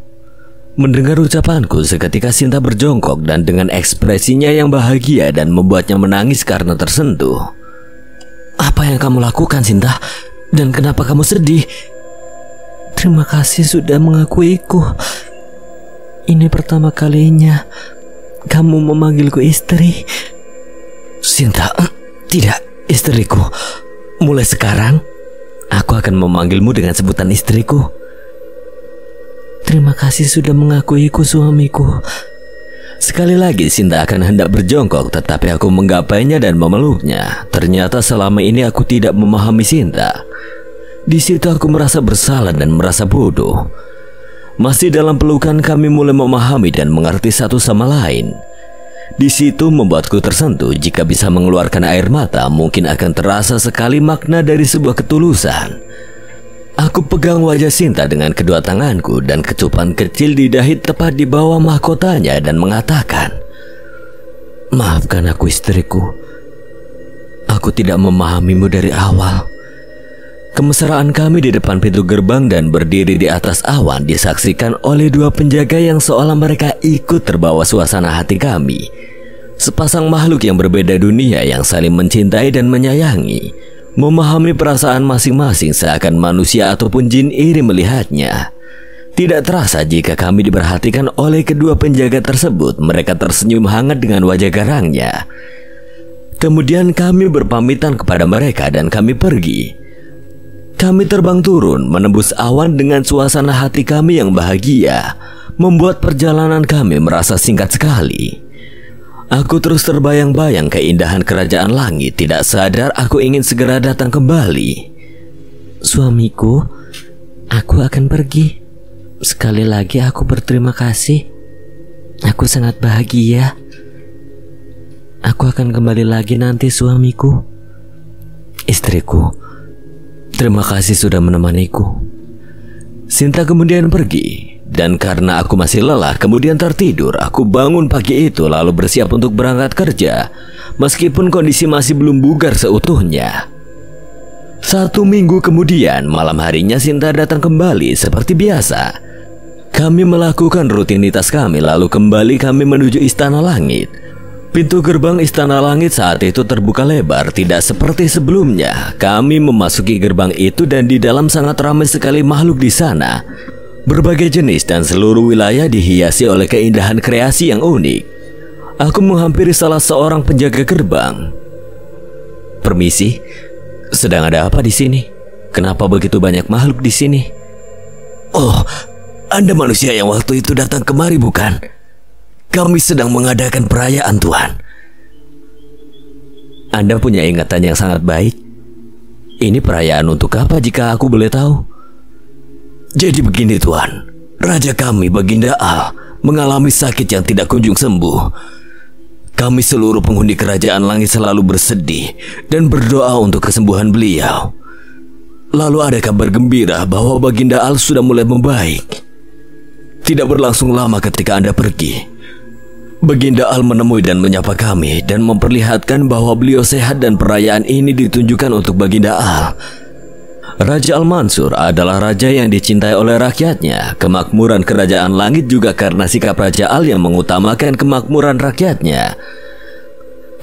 Mendengar ucapanku, seketika Sinta berjongkok dan dengan ekspresinya yang bahagia dan membuatnya menangis karena tersentuh. Apa yang kamu lakukan, Sinta? Dan kenapa kamu sedih? Terima kasih sudah mengakuiku. Ini pertama kalinya kamu memanggilku istri. Sinta, tidak, istriku. Mulai sekarang, aku akan memanggilmu dengan sebutan istriku. Terima kasih sudah mengakuiku, suamiku. Sekali lagi Sinta akan hendak berjongkok, tetapi aku menggapainya dan memeluknya. Ternyata selama ini aku tidak memahami Sinta. Di situ aku merasa bersalah dan merasa bodoh. Masih dalam pelukan kami mulai memahami dan mengerti satu sama lain. Di situ membuatku tersentuh. Jika bisa mengeluarkan air mata, mungkin akan terasa sekali makna dari sebuah ketulusan. Aku pegang wajah Sinta dengan kedua tanganku dan kecupan kecil di dahi tepat di bawah mahkotanya dan mengatakan, "Maafkan aku, istriku. Aku tidak memahamimu dari awal." Kemesraan kami di depan pintu gerbang dan berdiri di atas awan disaksikan oleh dua penjaga yang seolah mereka ikut terbawa suasana hati kami. Sepasang makhluk yang berbeda dunia yang saling mencintai dan menyayangi, memahami perasaan masing-masing seakan manusia ataupun jin iri melihatnya. Tidak terasa jika kami diperhatikan oleh kedua penjaga tersebut, mereka tersenyum hangat dengan wajah garangnya. Kemudian kami berpamitan kepada mereka dan kami pergi. Kami terbang turun, menembus awan dengan suasana hati kami yang bahagia, membuat perjalanan kami merasa singkat sekali. Aku terus terbayang-bayang keindahan kerajaan langit, tidak sadar aku ingin segera datang kembali. Suamiku, aku akan pergi. Sekali lagi aku berterima kasih. Aku sangat bahagia. Aku akan kembali lagi nanti, suamiku. Istriku, terima kasih sudah menemaniku. Sinta kemudian pergi. Dan karena aku masih lelah kemudian tertidur, aku bangun pagi itu lalu bersiap untuk berangkat kerja, meskipun kondisi masih belum bugar seutuhnya. 1 minggu kemudian, malam harinya Sinta datang kembali seperti biasa. Kami melakukan rutinitas kami, lalu kembali kami menuju Istana Langit. Pintu gerbang Istana Langit saat itu terbuka lebar, tidak seperti sebelumnya. Kami memasuki gerbang itu dan di dalam sangat ramai sekali makhluk di sana. Berbagai jenis dan seluruh wilayah dihiasi oleh keindahan kreasi yang unik. Aku menghampiri salah seorang penjaga gerbang. "Permisi, sedang ada apa di sini? Kenapa begitu banyak makhluk di sini?" "Oh, Anda manusia yang waktu itu datang kemari, bukan? Kami sedang mengadakan perayaan, Tuhan." "Anda punya ingatan yang sangat baik. Ini perayaan untuk apa jika aku boleh tahu?" "Jadi begini, Tuhan. Raja kami, Baginda Al, mengalami sakit yang tidak kunjung sembuh. Kami seluruh penghuni kerajaan langit selalu bersedih dan berdoa untuk kesembuhan beliau. Lalu ada kabar gembira bahwa Baginda Al sudah mulai membaik. Tidak berlangsung lama ketika Anda pergi, Baginda Al menemui dan menyapa kami dan memperlihatkan bahwa beliau sehat dan perayaan ini ditunjukkan untuk Baginda Al. Raja Al-Mansur adalah raja yang dicintai oleh rakyatnya. Kemakmuran kerajaan langit juga karena sikap Raja Al yang mengutamakan kemakmuran rakyatnya.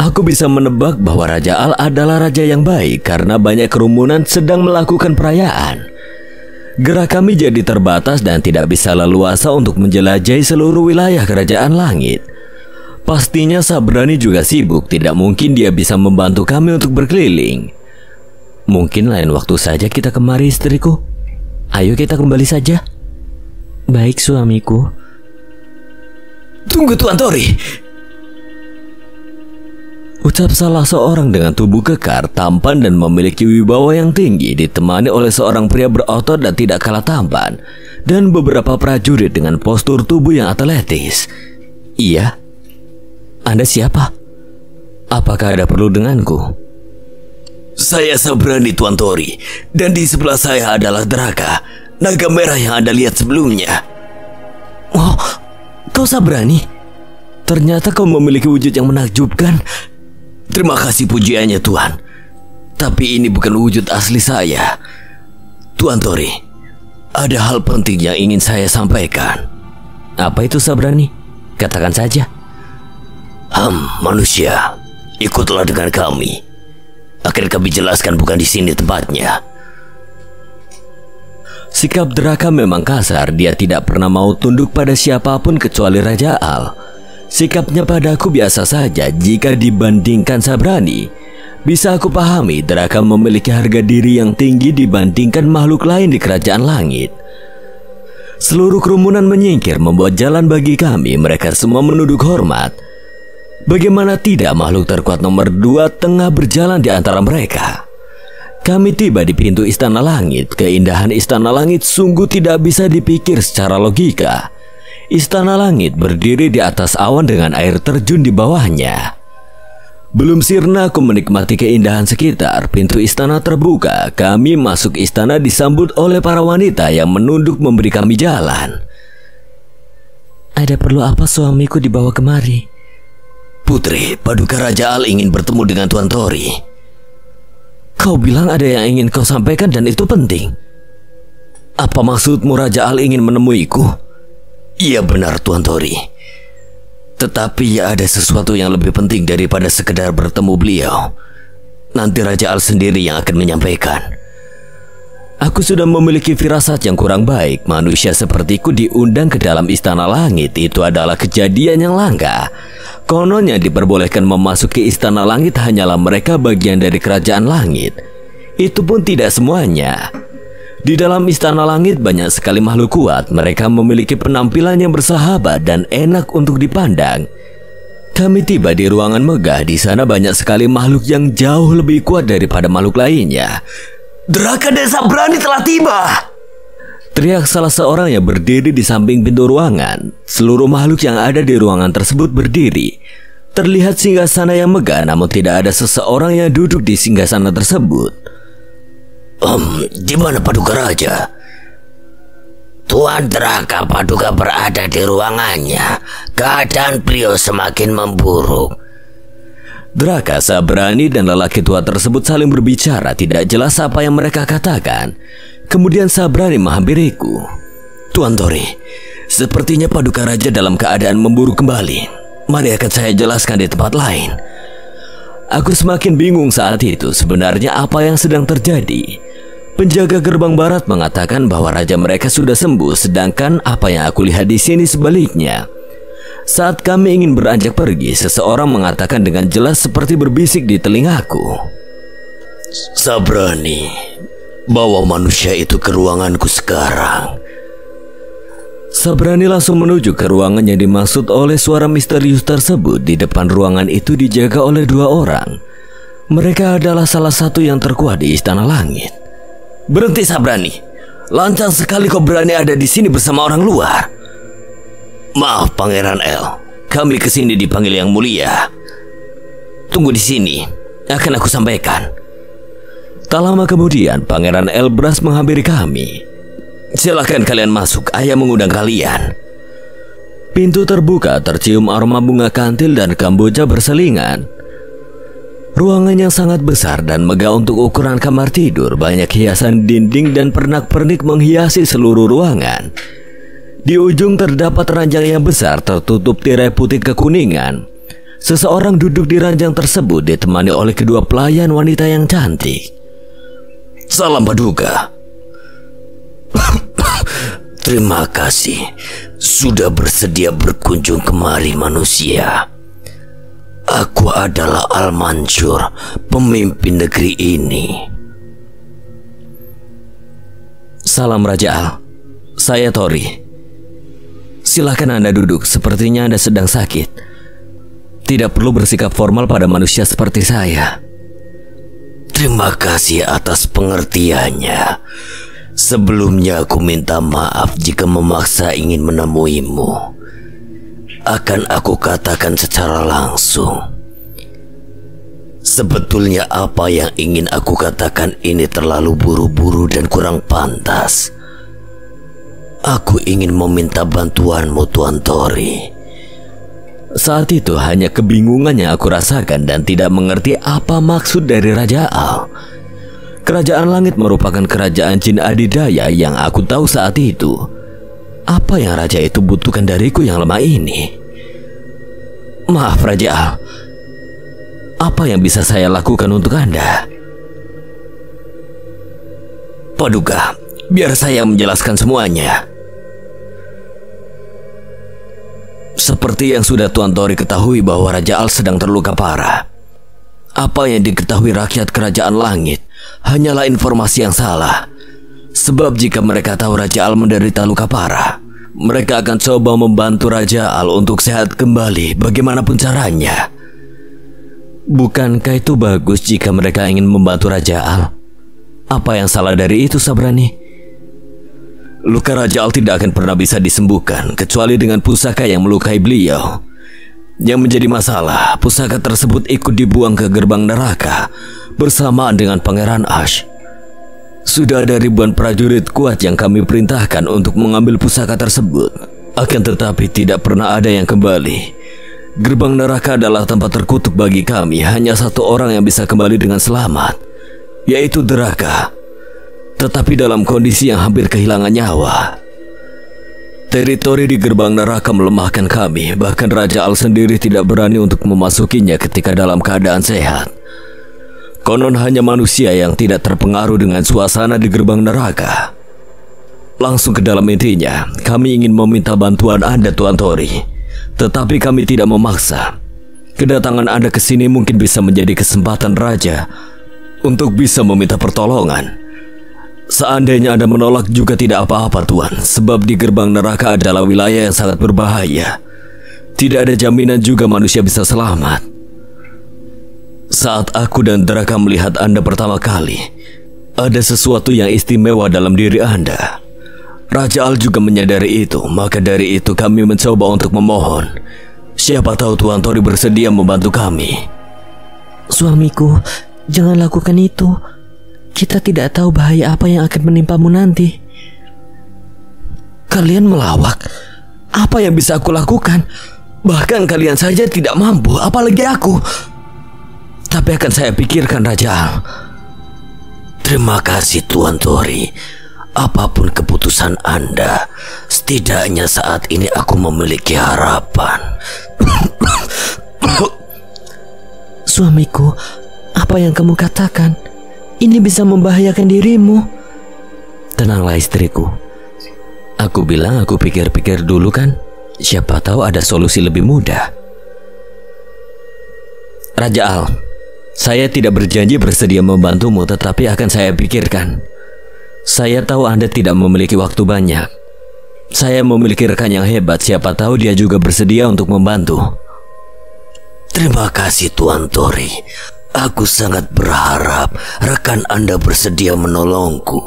Aku bisa menebak bahwa Raja Al adalah raja yang baik karena banyak kerumunan sedang melakukan perayaan. Gerak kami jadi terbatas dan tidak bisa leluasa untuk menjelajahi seluruh wilayah kerajaan langit. Pastinya Sabrani juga sibuk, tidak mungkin dia bisa membantu kami untuk berkeliling. Mungkin lain waktu saja kita kemari, istriku. Ayo kita kembali saja." "Baik, suamiku." Tunggu Tuan Tori. Ucap salah seorang dengan tubuh kekar, tampan dan memiliki wibawa yang tinggi, ditemani oleh seorang pria berotot dan tidak kalah tampan, dan beberapa prajurit dengan postur tubuh yang atletis. Iya? Anda siapa? Apakah ada perlu denganku? Saya Sabrani Tuan Tori, dan di sebelah saya adalah Draka, naga merah yang Anda lihat sebelumnya. Oh, kau Sabrani? Ternyata kau memiliki wujud yang menakjubkan. Terima kasih pujiannya Tuan. Tapi ini bukan wujud asli saya. Tuan Tori, ada hal penting yang ingin saya sampaikan. Apa itu Sabrani? Katakan saja. Manusia, ikutlah dengan kami. Akan kami jelaskan, bukan di sini tempatnya. Sikap Draka memang kasar. Dia tidak pernah mau tunduk pada siapapun kecuali Raja Al. Sikapnya padaku biasa saja jika dibandingkan Sabrani. Bisa aku pahami, Draka memiliki harga diri yang tinggi dibandingkan makhluk lain di kerajaan langit. Seluruh kerumunan menyingkir membuat jalan bagi kami. Mereka semua menunduk hormat. Bagaimana tidak, makhluk terkuat nomor 2 tengah berjalan di antara mereka. Kami tiba di pintu Istana Langit. Keindahan Istana Langit sungguh tidak bisa dipikir secara logika. Istana Langit berdiri di atas awan dengan air terjun di bawahnya. Belum sirna aku menikmati keindahan sekitar, pintu istana terbuka. Kami masuk istana disambut oleh para wanita yang menunduk memberi kami jalan. Ada perlu apa suamiku dibawa kemari? Putri, Paduka Raja Al ingin bertemu dengan Tuan Tori. Kau bilang ada yang ingin kau sampaikan dan itu penting. Apa maksudmu Raja Al ingin menemuiku? Iya benar Tuan Tori. Tetapi ya ada sesuatu yang lebih penting daripada sekedar bertemu beliau. Nanti Raja Al sendiri yang akan menyampaikan. Aku sudah memiliki firasat yang kurang baik. Manusia sepertiku diundang ke dalam Istana Langit. Itu adalah kejadian yang langka. Kononnya diperbolehkan memasuki Istana Langit hanyalah mereka bagian dari Kerajaan Langit. Itu pun tidak semuanya. Di dalam Istana Langit banyak sekali makhluk kuat. Mereka memiliki penampilan yang bersahabat dan enak untuk dipandang. Kami tiba di ruangan megah. Di sana banyak sekali makhluk yang jauh lebih kuat daripada makhluk lainnya. Draka dan Sabrani telah tiba! Teriak salah seorang yang berdiri di samping pintu ruangan. Seluruh makhluk yang ada di ruangan tersebut berdiri. Terlihat singgasana yang megah, namun tidak ada seseorang yang duduk di singgasana tersebut. Di mana Paduka Raja? Tuan Draka Paduka berada di ruangannya. Keadaan beliau semakin memburuk. Draka, Sabrani dan lelaki tua tersebut saling berbicara. Tidak jelas apa yang mereka katakan. Kemudian Sabrani menghampiriku. Tuan Tori, sepertinya Paduka Raja dalam keadaan memburuk kembali. Mari akan saya jelaskan di tempat lain. Aku semakin bingung saat itu. Sebenarnya apa yang sedang terjadi? Penjaga gerbang barat mengatakan bahwa raja mereka sudah sembuh, sedangkan apa yang aku lihat di sini sebaliknya. Saat kami ingin beranjak pergi, seseorang mengatakan dengan jelas seperti berbisik di telingaku. Sabrani, bawa manusia itu ke ruanganku sekarang. Sabrani langsung menuju ke ruangan yang dimaksud oleh suara misterius tersebut. Di depan ruangan itu dijaga oleh 2 orang. Mereka adalah salah satu yang terkuat di Istana Langit. Berhenti Sabrani, lancang sekali kau berani ada di sini bersama orang luar. Maaf Pangeran El, kami kesini dipanggil Yang Mulia. Tunggu di sini, akan aku sampaikan. Tak lama kemudian Pangeran Elbras menghampiri kami. Silakan kalian masuk, ayah mengundang kalian. Pintu terbuka, tercium aroma bunga kantil dan kamboja berselingan. Ruangan yang sangat besar dan megah untuk ukuran kamar tidur. Banyak hiasan dinding dan pernak-pernik menghiasi seluruh ruangan. Di ujung terdapat ranjang yang besar tertutup tirai putih kekuningan. Seseorang duduk di ranjang tersebut ditemani oleh kedua pelayan wanita yang cantik. Salam Paduka. Terima kasih sudah bersedia berkunjung kemari manusia. Aku adalah Al-Mansur, pemimpin negeri ini. Salam Raja Al, saya Tori. Silakan Anda duduk, sepertinya Anda sedang sakit. Tidak perlu bersikap formal pada manusia seperti saya. Terima kasih atas pengertiannya. Sebelumnya aku minta maaf jika memaksa ingin menemuimu. Akan aku katakan secara langsung. Sebetulnya apa yang ingin aku katakan ini terlalu buru-buru dan kurang pantas. Aku ingin meminta bantuanmu, Tuan Tori. Saat itu hanya kebingungan yang aku rasakan dan tidak mengerti apa maksud dari Raja Al. Kerajaan Langit merupakan kerajaan jin adidaya yang aku tahu saat itu. Apa yang raja itu butuhkan dariku yang lemah ini? Maaf Raja Al, apa yang bisa saya lakukan untuk Anda? Paduka, biar saya menjelaskan semuanya. Seperti yang sudah Tuan Tori ketahui bahwa Raja Al sedang terluka parah. Apa yang diketahui rakyat kerajaan langit hanyalah informasi yang salah. Sebab jika mereka tahu Raja Al menderita luka parah, mereka akan coba membantu Raja Al untuk sehat kembali bagaimanapun caranya. Bukankah itu bagus jika mereka ingin membantu Raja Al? Apa yang salah dari itu, Sabrani? Luka Raja Al tidak akan pernah bisa disembuhkan kecuali dengan pusaka yang melukai beliau. Yang menjadi masalah, pusaka tersebut ikut dibuang ke gerbang neraka bersamaan dengan Pangeran Ash. Sudah ada ribuan prajurit kuat yang kami perintahkan untuk mengambil pusaka tersebut. Akan tetapi tidak pernah ada yang kembali. Gerbang neraka adalah tempat terkutuk bagi kami. Hanya satu orang yang bisa kembali dengan selamat, yaitu Draka. Tetapi dalam kondisi yang hampir kehilangan nyawa. Teritori di gerbang neraka melemahkan kami. Bahkan Raja Al sendiri tidak berani untuk memasukinya ketika dalam keadaan sehat. Konon hanya manusia yang tidak terpengaruh dengan suasana di gerbang neraka. Langsung ke dalam intinya, kami ingin meminta bantuan Anda, Tuan Tori. Tetapi kami tidak memaksa. Kedatangan Anda ke sini mungkin bisa menjadi kesempatan Raja untuk bisa meminta pertolongan. Seandainya Anda menolak juga tidak apa-apa, Tuan. Sebab di gerbang neraka adalah wilayah yang sangat berbahaya. Tidak ada jaminan juga manusia bisa selamat. Saat aku dan Draka melihat Anda pertama kali, ada sesuatu yang istimewa dalam diri Anda. Raja Al juga menyadari itu. Maka dari itu kami mencoba untuk memohon. Siapa tahu Tuan Tori bersedia membantu kami. Suamiku, jangan lakukan itu. Kita tidak tahu bahaya apa yang akan menimpamu nanti. Kalian melawak? Apa yang bisa aku lakukan? Bahkan kalian saja tidak mampu, apalagi aku. Tapi akan saya pikirkan, Raja Al. Terima kasih, Tuan Tori. Apapun keputusan Anda, setidaknya saat ini aku memiliki harapan. Suamiku, apa yang kamu katakan? Ini bisa membahayakan dirimu. Tenanglah istriku. Aku bilang aku pikir-pikir dulu kan. Siapa tahu ada solusi lebih mudah. Raja Al, saya tidak berjanji bersedia membantumu, tetapi akan saya pikirkan. Saya tahu Anda tidak memiliki waktu banyak. Saya memiliki rekan yang hebat. Siapa tahu dia juga bersedia untuk membantu. Terima kasih, Tuan Tori. Aku sangat berharap rekan Anda bersedia menolongku.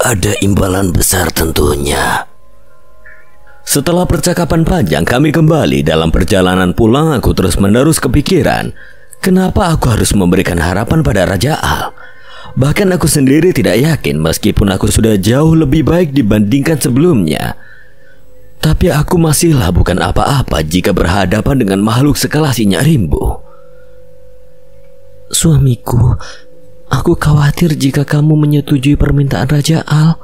Ada imbalan besar tentunya. Setelah percakapan panjang, kami kembali. Dalam perjalanan pulang, aku terus-menerus kepikiran, kenapa aku harus memberikan harapan pada Raja Al? Bahkan aku sendiri tidak yakin, meskipun aku sudah jauh lebih baik dibandingkan sebelumnya. Tapi aku masihlah bukan apa-apa jika berhadapan dengan makhluk sekelas Nyak Rimbo. Suamiku, aku khawatir jika kamu menyetujui permintaan Raja Al.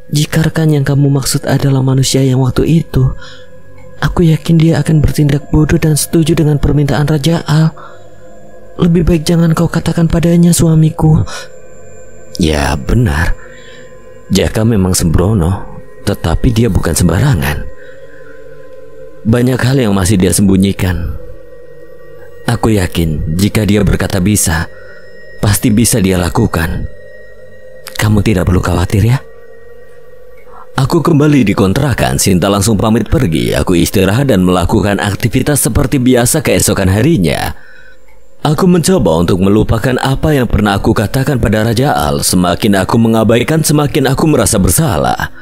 Jika rekan yang kamu maksud adalah manusia yang waktu itu, aku yakin dia akan bertindak bodoh dan setuju dengan permintaan Raja Al. Lebih baik jangan kau katakan padanya, suamiku. Ya benar, Jaka memang sembrono, tetapi dia bukan sembarangan. Banyak hal yang masih dia sembunyikan. Aku yakin jika dia berkata bisa, pasti bisa dia lakukan. Kamu tidak perlu khawatir ya. Aku kembali di kontrakan. Sinta langsung pamit pergi. Aku istirahat dan melakukan aktivitas seperti biasa keesokan harinya. Aku mencoba untuk melupakan apa yang pernah aku katakan pada Raja Al. Semakin aku mengabaikan, semakin aku merasa bersalah.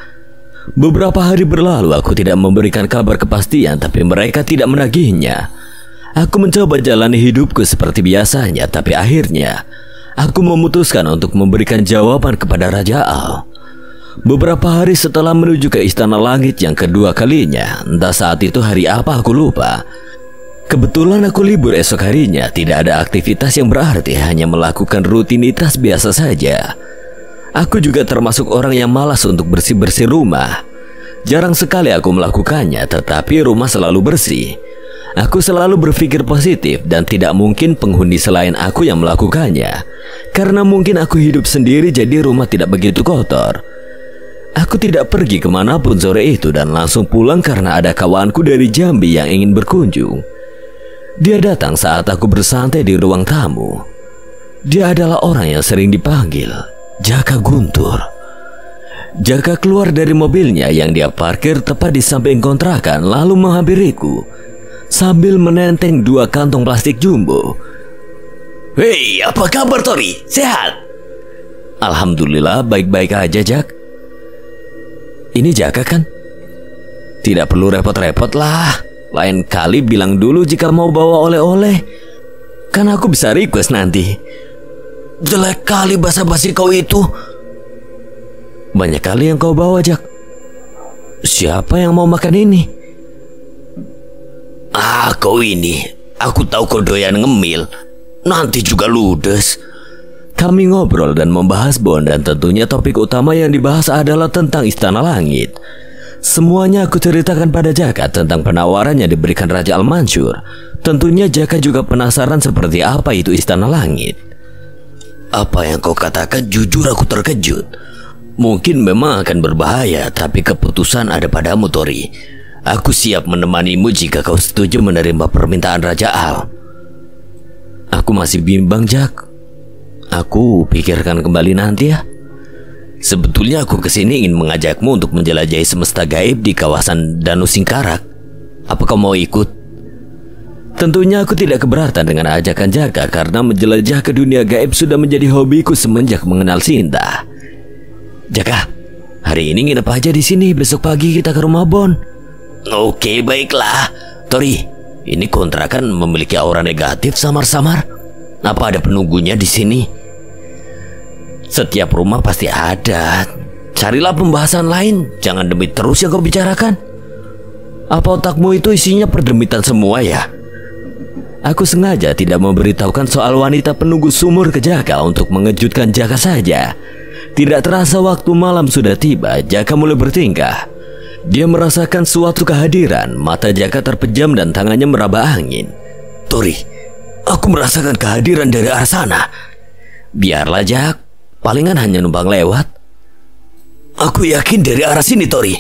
Beberapa hari berlalu, aku tidak memberikan kabar kepastian, tapi mereka tidak menagihnya. Aku mencoba jalani hidupku seperti biasanya, tapi akhirnya aku memutuskan untuk memberikan jawaban kepada Raja Al. Beberapa hari setelah menuju ke Istana Langit yang kedua kalinya, entah saat itu hari apa aku lupa. Kebetulan aku libur esok harinya, tidak ada aktivitas yang berarti, hanya melakukan rutinitas biasa saja. Aku juga termasuk orang yang malas untuk bersih-bersih rumah. Jarang sekali aku melakukannya, tetapi rumah selalu bersih. Aku selalu berpikir positif dan tidak mungkin penghuni selain aku yang melakukannya. Karena mungkin aku hidup sendiri, jadi rumah tidak begitu kotor. Aku tidak pergi kemanapun sore itu dan langsung pulang karena ada kawanku dari Jambi yang ingin berkunjung. Dia datang saat aku bersantai di ruang tamu. Dia adalah orang yang sering dipanggil Jaka Guntur. Jaka keluar dari mobilnya yang dia parkir tepat di samping kontrakan, lalu menghampiriku sambil menenteng 2 kantong plastik jumbo. Hei, apa kabar Tori? Sehat? Alhamdulillah, baik-baik aja, Jak. Ini Jaka kan? Tidak perlu repot-repot lah. Lain kali bilang dulu jika mau bawa oleh-oleh. Kan aku bisa request nanti. Jelek kali basa-basi kau itu. Banyak kali yang kau bawa, Jak. Siapa yang mau makan ini? Ah, kau ini. Aku tahu kau doyan ngemil. Nanti juga ludes. Kami ngobrol dan membahas Bond, dan tentunya topik utama yang dibahas adalah tentang Istana Langit. Semuanya aku ceritakan pada Jaka tentang penawaran yang diberikan Raja Al-Mansur. Tentunya Jaka juga penasaran seperti apa itu Istana Langit. Apa yang kau katakan jujur aku terkejut. Mungkin memang akan berbahaya, tapi keputusan ada padamu, Tori. Aku siap menemanimu jika kau setuju menerima permintaan Raja Al. Aku masih bimbang, Jak. Aku pikirkan kembali nanti ya. Sebetulnya aku kesini ingin mengajakmu untuk menjelajahi semesta gaib di kawasan Danau Singkarak. Apa kau mau ikut? Tentunya aku tidak keberatan dengan ajakan Jaka, karena menjelajah ke dunia gaib sudah menjadi hobiku semenjak mengenal Sinta. Jaka, hari ini nginep aja di sini, besok pagi kita ke rumah Bon. Oke, baiklah. Tori, ini kontrakan memiliki aura negatif samar-samar. Apa ada penunggunya di sini? Setiap rumah pasti ada. Carilah pembahasan lain, jangan demit terus yang kau bicarakan. Apa otakmu itu isinya perdemitan semua ya? Aku sengaja tidak memberitahukan soal wanita penunggu sumur ke Jaka untuk mengejutkan Jaka saja. Tidak terasa waktu malam sudah tiba, Jaka mulai bertingkah. Dia merasakan suatu kehadiran, mata Jaka terpejam dan tangannya meraba angin. Tori, aku merasakan kehadiran dari arah sana. Biarlah, Jak. Palingan hanya numpang lewat. Aku yakin dari arah sini, Tori.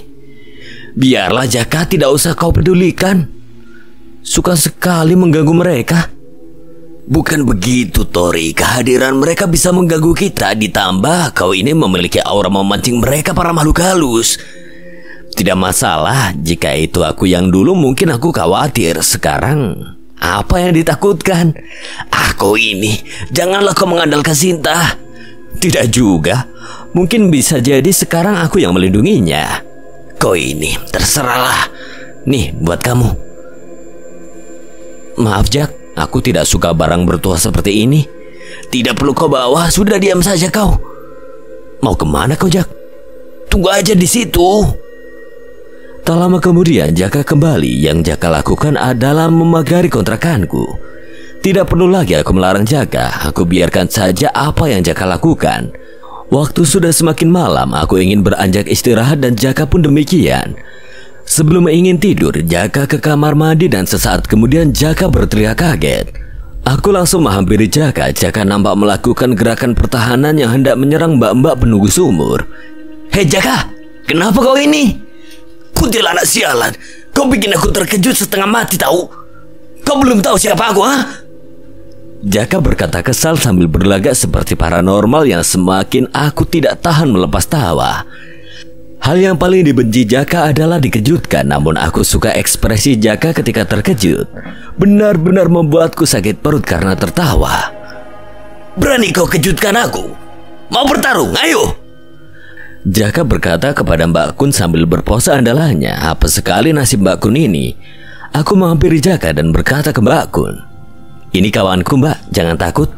Biarlah, Jaka, tidak usah kau pedulikan. Suka sekali mengganggu mereka. Bukan begitu, Tori. Kehadiran mereka bisa mengganggu kita. Ditambah kau ini memiliki aura memancing mereka, para makhluk halus. Tidak masalah. Jika itu aku yang dulu, mungkin aku khawatir. Sekarang apa yang ditakutkan? Aku ini, janganlah kau mengandalkan Sinta. Tidak juga. Mungkin bisa jadi sekarang aku yang melindunginya. Kau ini, terserahlah. Nih, buat kamu. Maaf, Jak. Aku tidak suka barang bertuah seperti ini. Tidak perlu kau bawa. Sudah diam saja kau. Mau kemana kau, Jak? Tunggu aja di situ. Tak lama kemudian Jaka kembali. Yang Jaka lakukan adalah memagari kontrakanku. Tidak perlu lagi aku melarang Jaka. Aku biarkan saja apa yang Jaka lakukan. Waktu sudah semakin malam. Aku ingin beranjak istirahat dan Jaka pun demikian. Sebelum ingin tidur, Jaka ke kamar mandi dan sesaat kemudian Jaka berteriak kaget. Aku langsung menghampiri Jaka. Jaka nampak melakukan gerakan pertahanan yang hendak menyerang mbak-mbak penunggu sumur. Hei Jaka, kenapa kau ini? Kuntilanak sialan, kau bikin aku terkejut setengah mati tahu. Kau belum tahu siapa aku, ha? Jaka berkata kesal sambil berlagak seperti paranormal yang semakin aku tidak tahan melepas tawa. Hal yang paling dibenci Jaka adalah dikejutkan, namun aku suka ekspresi Jaka ketika terkejut. Benar-benar membuatku sakit perut karena tertawa. Berani kau kejutkan aku? Mau bertarung? Ayo! Jaka berkata kepada Mbak Kun sambil berpose andalannya. Apa sekali nasib Mbak Kun ini. Aku menghampiri Jaka dan berkata ke Mbak Kun, "Ini kawanku Mbak, jangan takut."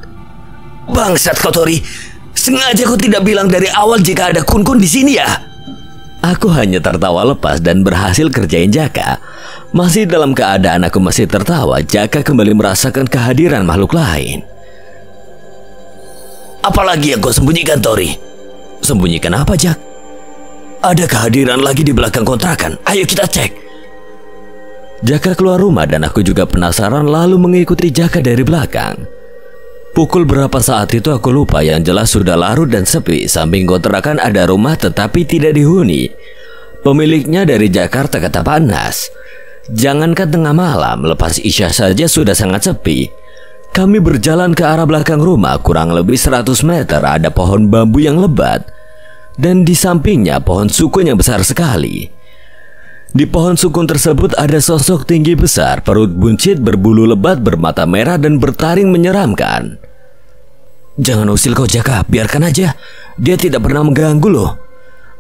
Bangsat kau Tori, sengaja kau tidak bilang dari awal jika ada Kun-kun di sini ya? Aku hanya tertawa lepas dan berhasil kerjain Jaka. Masih dalam keadaan aku masih tertawa, Jaka kembali merasakan kehadiran makhluk lain. Apalagi yang kau sembunyikan Tori? Sembunyikan apa Jak? Ada kehadiran lagi di belakang kontrakan. Ayo kita cek. Jaka keluar rumah dan aku juga penasaran lalu mengikuti Jaka dari belakang. Pukul berapa saat itu aku lupa, yang jelas sudah larut dan sepi. Samping kontrakan ada rumah tetapi tidak dihuni. Pemiliknya dari Jakarta kata Panas. Jangankan tengah malam, lepas isya saja sudah sangat sepi. Kami berjalan ke arah belakang rumah, kurang lebih 100 meter ada pohon bambu yang lebat. Dan di sampingnya pohon sukun yang besar sekali. Di pohon sukun tersebut ada sosok tinggi besar, perut buncit, berbulu lebat, bermata merah dan bertaring menyeramkan. Jangan usil kau Jaka, biarkan aja. Dia tidak pernah mengganggu loh.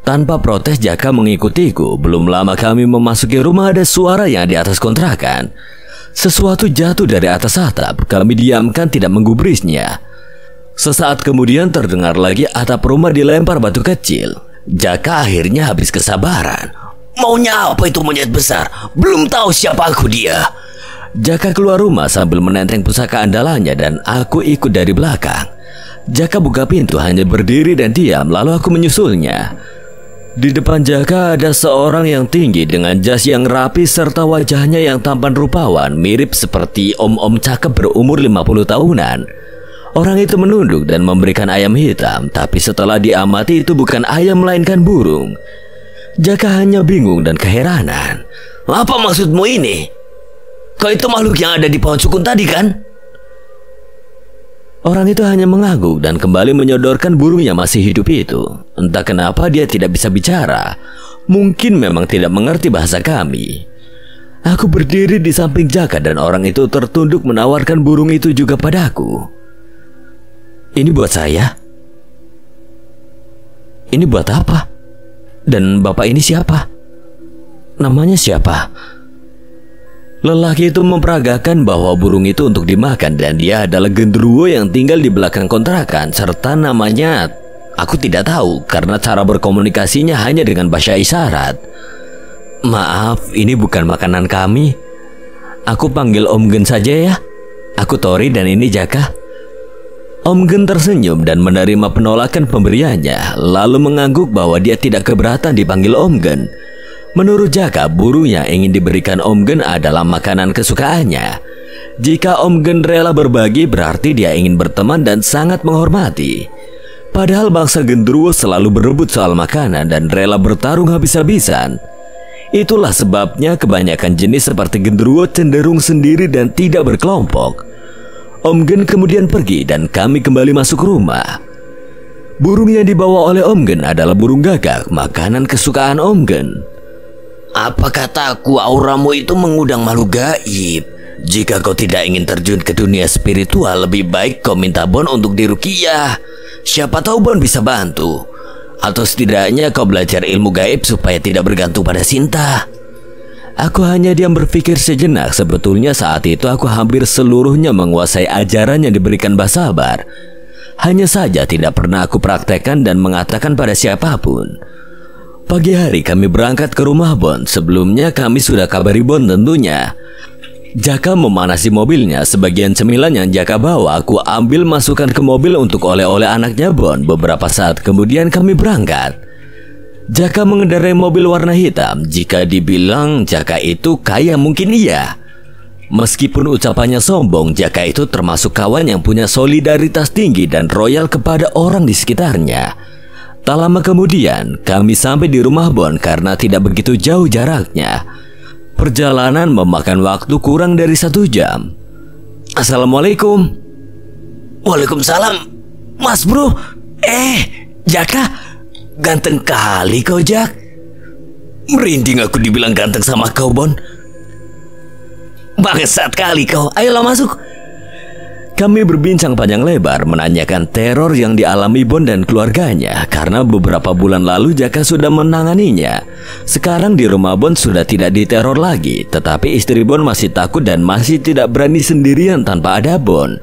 Tanpa protes Jaka mengikutiku. Belum lama kami memasuki rumah, ada suara yang di atas kontrakan. Sesuatu jatuh dari atas atap. Kami diamkan tidak menggubrisnya. Sesaat kemudian terdengar lagi atap rumah dilempar batu kecil. Jaka akhirnya habis kesabaran. Maunya apa itu monyet besar? Belum tahu siapa aku dia. Jaka keluar rumah sambil menenteng pusaka andalannya dan aku ikut dari belakang. Jaka buka pintu hanya berdiri dan diam, lalu aku menyusulnya. Di depan Jaka ada seorang yang tinggi dengan jas yang rapi serta wajahnya yang tampan rupawan, mirip seperti om-om cakep berumur 50 tahunan. Orang itu menunduk dan memberikan ayam hitam, tapi setelah diamati itu bukan ayam melainkan burung. Jaka hanya bingung dan keheranan. Apa maksudmu ini? Kau itu makhluk yang ada di pohon sukun tadi kan? Orang itu hanya mengangguk dan kembali menyodorkan burung yang masih hidup itu. Entah kenapa dia tidak bisa bicara. Mungkin memang tidak mengerti bahasa kami. Aku berdiri di samping Jaka dan orang itu tertunduk menawarkan burung itu juga padaku. Ini buat saya. Ini buat apa? Dan bapak ini siapa? Namanya siapa? Lelaki itu memperagakan bahwa burung itu untuk dimakan dan dia adalah genderuwo yang tinggal di belakang kontrakan, serta namanya aku tidak tahu karena cara berkomunikasinya hanya dengan bahasa isyarat. Maaf, ini bukan makanan kami. Aku panggil Om Gen saja ya. Aku Tori dan ini Jaka. Om Gen tersenyum dan menerima penolakan pemberiannya, lalu mengangguk bahwa dia tidak keberatan dipanggil Om Gen. Menurut Jaka, burung yang ingin diberikan Om Gen adalah makanan kesukaannya. Jika Om Gen rela berbagi, berarti dia ingin berteman dan sangat menghormati. Padahal bangsa genderuwo selalu berebut soal makanan dan rela bertarung habis-habisan. Itulah sebabnya kebanyakan jenis seperti genderuwo cenderung sendiri dan tidak berkelompok. Om Gen kemudian pergi dan kami kembali masuk rumah. Burung yang dibawa oleh Om Gen adalah burung gagak, makanan kesukaan Om Gen. Apa kataku, auramu itu mengundang makhluk gaib. Jika kau tidak ingin terjun ke dunia spiritual, lebih baik kau minta Bon untuk diruqyah. Siapa tahu Bon bisa bantu. Atau setidaknya kau belajar ilmu gaib supaya tidak bergantung pada Sinta. Aku hanya diam berpikir sejenak. Sebetulnya saat itu aku hampir seluruhnya menguasai ajaran yang diberikan Mbah Sabar. Hanya saja tidak pernah aku praktekkan dan mengatakan pada siapapun. Pagi hari kami berangkat ke rumah Bon. Sebelumnya kami sudah kabari Bon tentunya. Jaka memanasi mobilnya. Sebagian cemilan yang Jaka bawa aku ambil masukkan ke mobil untuk oleh-oleh anaknya Bon. Beberapa saat kemudian kami berangkat. Jaka mengendarai mobil warna hitam. Jika dibilang Jaka itu kaya, mungkin iya. Meskipun ucapannya sombong, Jaka itu termasuk kawan yang punya solidaritas tinggi dan royal kepada orang di sekitarnya. Tak lama kemudian, kami sampai di rumah Bon karena tidak begitu jauh jaraknya. Perjalanan memakan waktu kurang dari 1 jam. Assalamualaikum. Waalaikumsalam. Mas bro. Jaka, ganteng kali kau Jak. Merinding aku dibilang ganteng sama kau, Bon. Bangsat kali kau. Ayolah masuk. Kami berbincang panjang lebar menanyakan teror yang dialami Bon dan keluarganya karena beberapa bulan lalu Jaka sudah menanganinya. Sekarang di rumah Bon sudah tidak diteror lagi, tetapi istri Bon masih takut dan masih tidak berani sendirian tanpa ada Bon.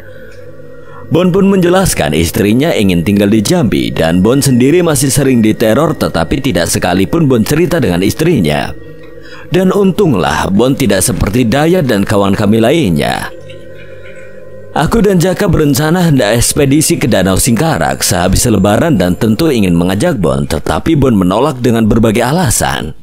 Bon pun menjelaskan istrinya ingin tinggal di Jambi dan Bon sendiri masih sering diteror, tetapi tidak sekalipun Bon cerita dengan istrinya. Dan untunglah Bon tidak seperti Dayat dan kawan kami lainnya. Aku dan Jaka berencana hendak ekspedisi ke Danau Singkarak sehabis lebaran dan tentu ingin mengajak Bon, tetapi Bon menolak dengan berbagai alasan.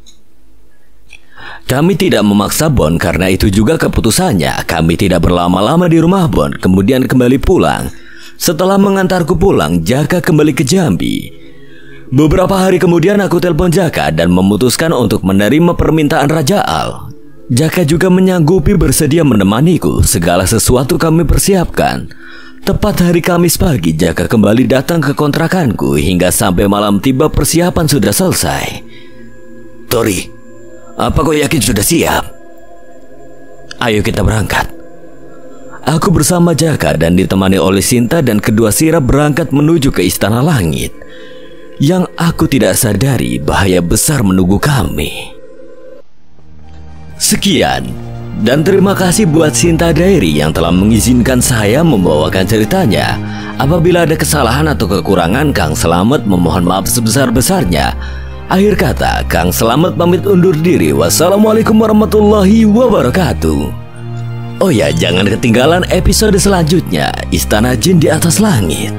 Kami tidak memaksa Bon karena itu juga keputusannya. Kami tidak berlama-lama di rumah Bon, kemudian kembali pulang. Setelah mengantarku pulang, Jaka kembali ke Jambi. Beberapa hari kemudian aku telepon Jaka dan memutuskan untuk menerima permintaan Raja Al. Jaka juga menyanggupi bersedia menemaniku. Segala sesuatu kami persiapkan. Tepat hari Kamis pagi, Jaka kembali datang ke kontrakanku. Hingga sampai malam tiba persiapan sudah selesai. Tori, apa kau yakin sudah siap? Ayo kita berangkat. Aku bersama Jaka dan ditemani oleh Sinta dan kedua sirap berangkat menuju ke Istana Langit. Yang aku tidak sadari bahaya besar menunggu kami. Sekian, dan terima kasih buat Sinta Diary yang telah mengizinkan saya membawakan ceritanya. Apabila ada kesalahan atau kekurangan, Kang Selamet memohon maaf sebesar-besarnya. Akhir kata, Kang Selamet pamit undur diri. Wassalamualaikum warahmatullahi wabarakatuh. Oh ya, jangan ketinggalan episode selanjutnya, Istana Jin di Atas Langit.